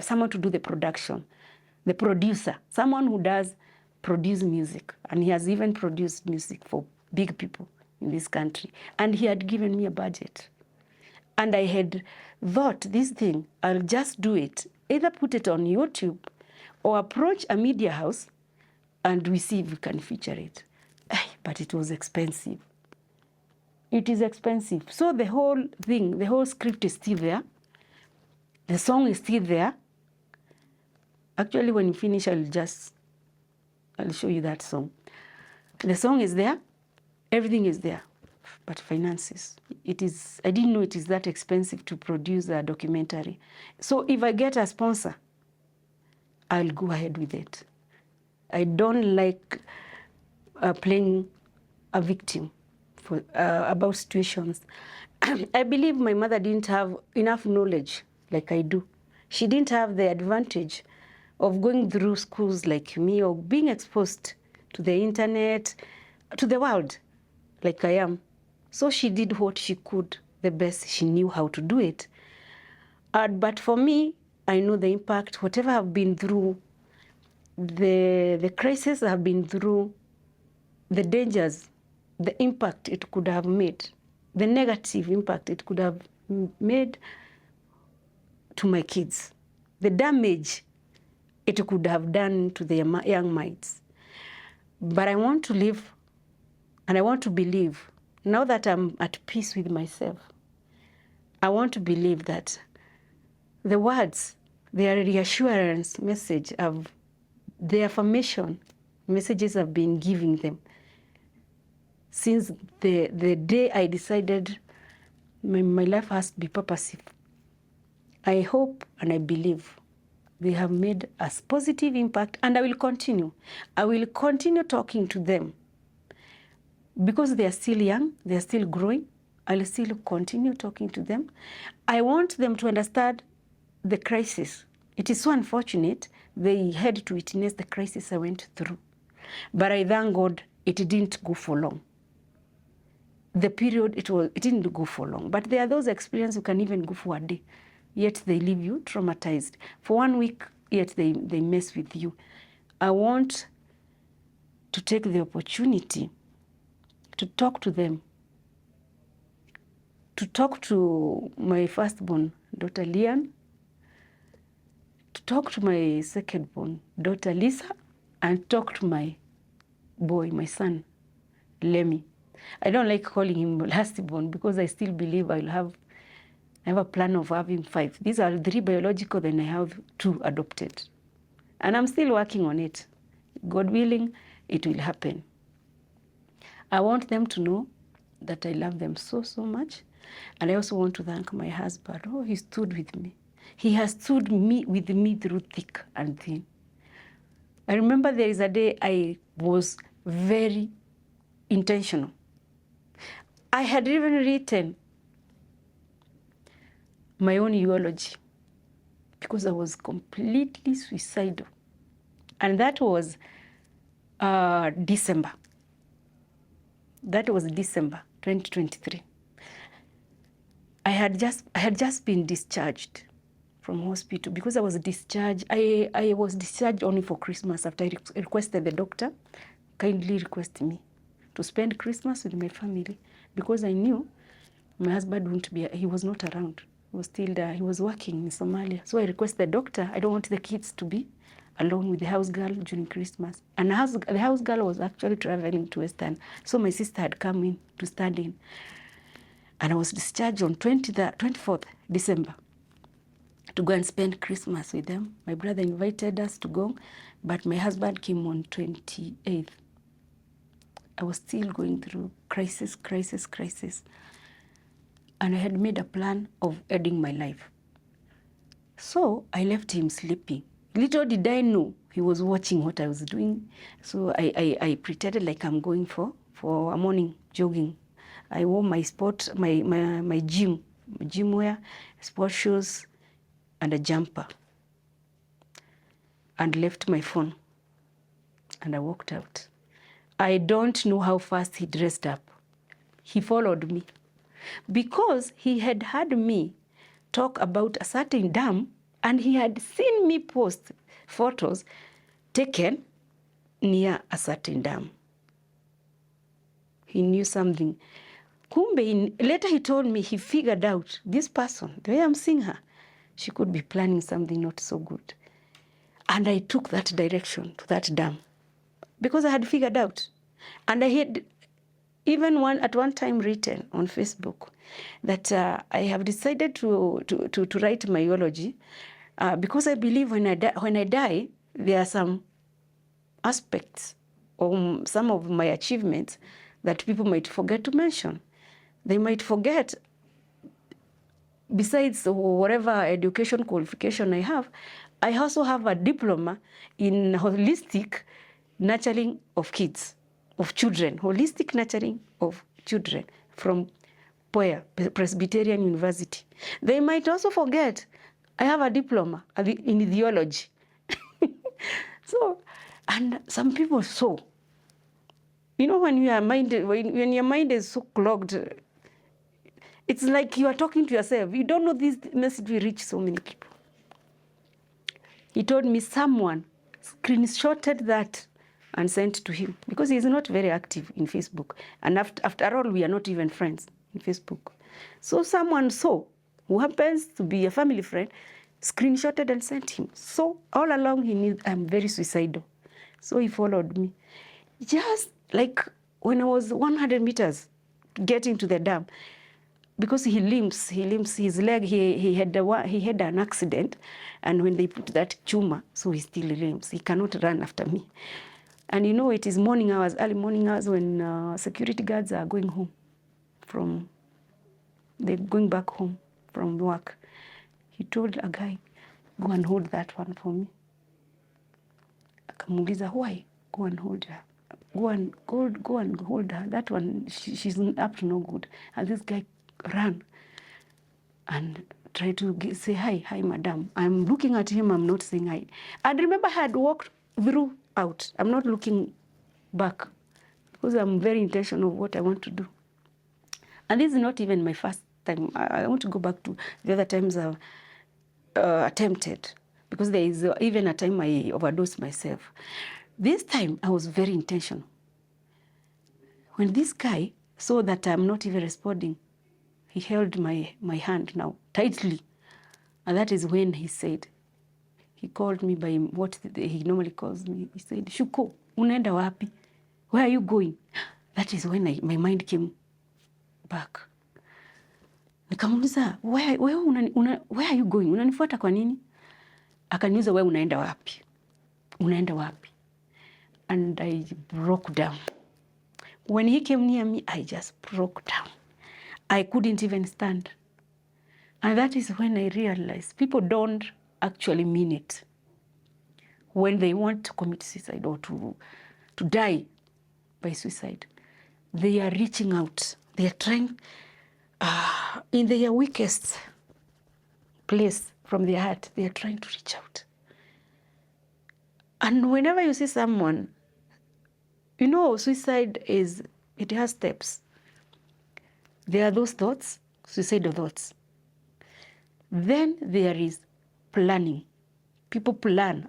someone to do the production, the producer, someone who does produce music. And he has even produced music for big people in this country. And he had given me a budget. And I had thought, this thing, I'll just do it, either put it on YouTube or approach a media house and we see if we can feature it. But it was expensive. It is expensive. So the whole thing, the whole script is still there. The song is still there. Actually, when you finish, I'll show you that song. The song is there. Everything is there. But finances, I didn't know it is that expensive to produce a documentary. So if I get a sponsor, I'll go ahead with it. I don't like playing a victim about situations. I believe my mother didn't have enough knowledge like I do. She didn't have the advantage of going through schools like me or being exposed to the internet, to the world like I am. So she did what she could, the best she knew how to do it. But for me, I know the impact, whatever I've been through, the crisis I've been through, the dangers, the impact it could have made, the negative impact it could have made to my kids, the damage it could have done to the young minds. But I want to live and I want to believe, now that I'm at peace with myself, I want to believe that the words, their reassurance message, the affirmation messages I've been giving them since the day I decided my life has to be purposive. I hope and I believe they have made a positive impact, and I will continue. I will continue talking to them because they are still young, they are still growing, I'll still continue talking to them. I want them to understand the crisis. It is so unfortunate they had to witness the crisis I went through. But I thank God it didn't go for long. The period, it didn't go for long. But there are those experiences you can even go for a day, yet they leave you traumatized. For 1 week, yet they mess with you. I want to take the opportunity to talk to them, to talk to my firstborn daughter, Lian, to talk to my secondborn daughter, Lisa, and talk to my boy, my son, Lemmy. I don't like calling him lastborn because I still believe I have a plan of having 5. These are 3 biological, then I have 2 adopted. And I'm still working on it. God willing, it will happen. I want them to know that I love them so, so much. And I also want to thank my husband. Oh, he stood with me. He has stood with me through thick and thin. I remember there is a day I was very intentional. I had even written my own eulogy because I was completely suicidal. And that was December. That was December 2023. I had just been discharged from hospital because I was discharged. I was discharged only for Christmas after I requested the doctor kindly request me to spend Christmas with my family because I knew my husband wouldn't be, he was not around. He was still there. He was working in Somalia. So I requested the doctor, I don't want the kids to be alone with the house girl during Christmas. And the house girl was actually traveling to Western. So my sister had come in to stand in. And I was discharged on 24th December to go and spend Christmas with them. My brother invited us to go, but my husband came on 28th. I was still going through crisis. And I had made a plan of ending my life. So I left him sleeping. Little did I know he was watching what I was doing. So I pretended like I'm going for a morning jogging. I wore my gym wear, sport shoes, and a jumper, and left my phone. And I walked out. I don't know how fast he dressed up. He followed me because he had heard me talk about a certain dam, and he had seen me post photos taken near a certain dam. He knew something. Kumbe, later he told me he figured out this person, the way I'm seeing her, she could be planning something not so good. And I took that direction to that dam because I had figured out. And I had even at one time written on Facebook that I have decided to write my eulogy because I believe when I die, there are some aspects of some of my achievements that people might forget to mention. They might forget, besides whatever education qualification I have, I also have a diploma in holistic nurturing of kids, of children, holistic nurturing of children from Presbyterian University. They might also forget I have a diploma in theology. So, and some people you know, when your mind is so clogged, it's like you are talking to yourself. You don't know this message will reach so many people. He told me someone screenshotted that and sent to him because he's not very active in Facebook. And after all, we are not even friends in Facebook. So someone who happens to be a family friend, screenshotted and sent him. So all along he knew I'm very suicidal. So he followed me. Just like when I was 100 meters getting to the dam, because he limps his leg, he had an accident, and when they put that tumor, so he still limps. He cannot run after me. And you know, it is morning hours, early morning hours, when security guards are going home they're going back home from work. He told a guy, go and hold that one for me. Akamuuliza, why? Go and hold her. go and hold her. That one, she's up to no good. And this guy ran and tried to say, hi, madam. I'm looking at him, I'm not saying hi. And remember, I had walked through out. I'm not looking back because I'm very intentional of what I want to do. And this is not even my first time. I want to go back to the other times I've attempted, because there is even a time I overdosed myself. This time, I was very intentional. When this guy saw that I'm not even responding, he held my hand now tightly. And that is when he said, he called me by what he normally calls me. He said, Shuko, unaenda wapi? Where are you going? That is when my mind came back. Nikamuuliza, where are you going? Unanifuata kwa nini? Akaniuliza, wewe unaenda wapi? Unaenda wapi? And I broke down. When he came near me, I just broke down. I couldn't even stand. And that is when I realized people don't actually mean it. When they want to commit suicide or to die by suicide, they are reaching out. They are trying, in their weakest place from their heart, they are trying to reach out. And whenever you see someone, you know, suicide it has steps. There are those thoughts, suicidal thoughts. Then there is planning. People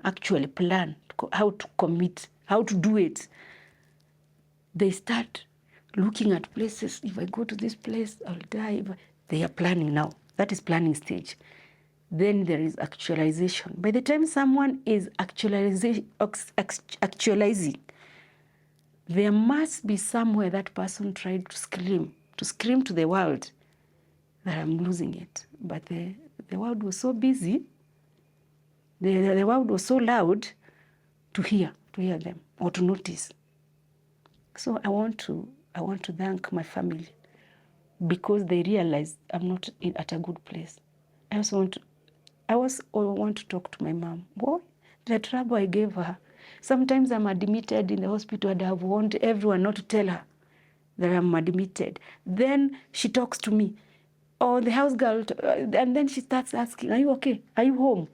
actually plan how to commit, how to do it. They start looking at places. If I go to this place, I'll die. They are planning now. That is planning stage. Then there is actualization. By the time someone is actualizing, there must be somewhere that person tried to scream to the world that I'm losing it. But the world was so busy, the world was so loud to hear them or to notice. So I want to thank my family, because they realized I'm not at a good place. I also want to talk to my mom. Boy, the trouble I gave her. Sometimes I'm admitted in the hospital and I have warned everyone not to tell her that I'm admitted. Then she talks to me, or the house girl, and then she starts asking, are you okay? Are you home?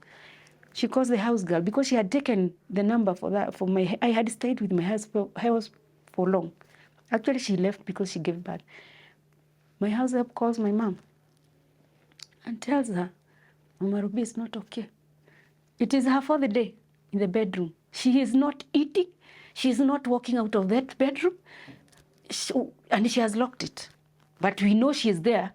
She calls the house girl because she had taken the number for that. I had stayed with my house for long. Actually, she left because she gave birth. My house help calls my mom and tells her, Mama Ruby is not okay. It is her for the day in the bedroom. She is not eating. She is not walking out of that bedroom. And she has locked it. But we know she is there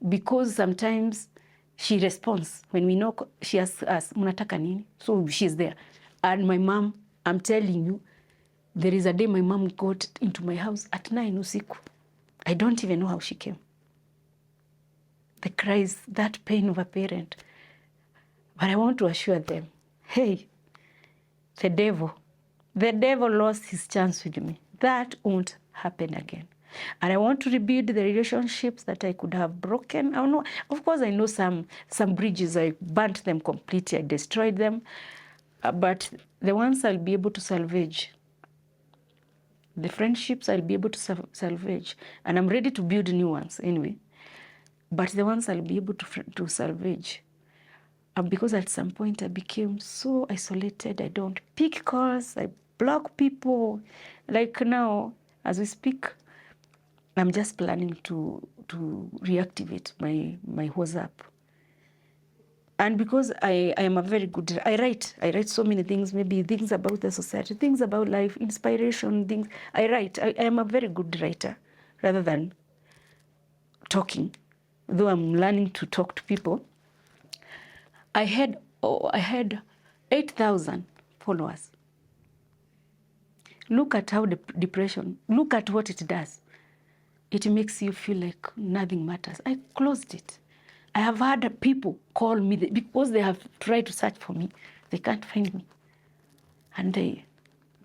because sometimes she responds. When we know, she asks us, Munataka nini? So she's there. And my mom, I'm telling you, there is a day my mom got into my house at 9 usiku. I don't even know how she came. The cries, that pain of a parent. But I want to assure them, hey, the devil lost his chance with me. That won't happen again. And I want to rebuild the relationships that I could have broken. I know, of course, I know some bridges, I burnt them completely, I destroyed them. But the ones I'll be able to salvage, the friendships I'll be able to salvage, and I'm ready to build new ones anyway. But the ones I'll be able to salvage, because at some point I became so isolated. I don't pick calls, I block people. Like now, as we speak, I'm just planning to reactivate my WhatsApp. And because I am a very good, I write so many things, maybe things about the society, things about life, inspiration, things. I write. I am a very good writer rather than talking, though I'm learning to talk to people. I had 8,000 followers. Look at how depression, look at what it does. It makes you feel like nothing matters. I closed it. I have had people call me because they have tried to search for me. They can't find me. And they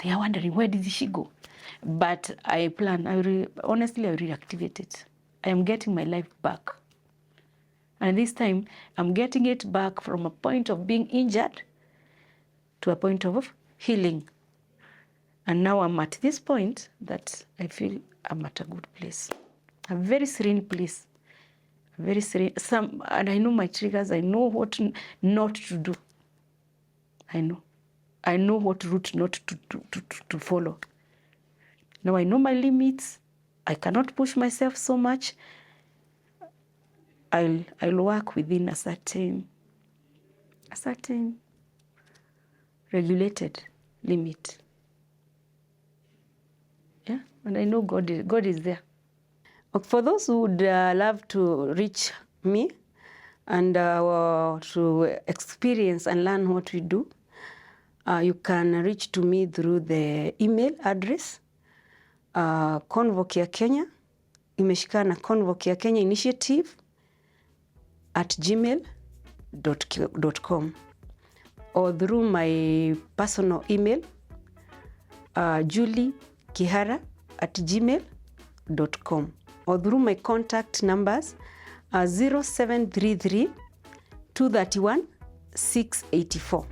are wondering, where did she go? But I plan, honestly, I reactivate it. I am getting my life back. And this time, I'm getting it back from a point of being injured to a point of healing. And now I'm at this point that I feel I'm at a good place, a very serene place, very serene. And I know my triggers. I know what not to do. I know what route not to follow. Now I know my limits. I cannot push myself so much. I'll work within a certain regulated limit. Yeah, and I know God is there. For those who would love to reach me and to experience and learn what we do, you can reach to me through the email address Convoke ya Kenya, imeshikana Convoke ya Kenya Initiative @gmail.com, or through my personal email julikihara@gmail.com, or through my contact numbers 0733 231 684.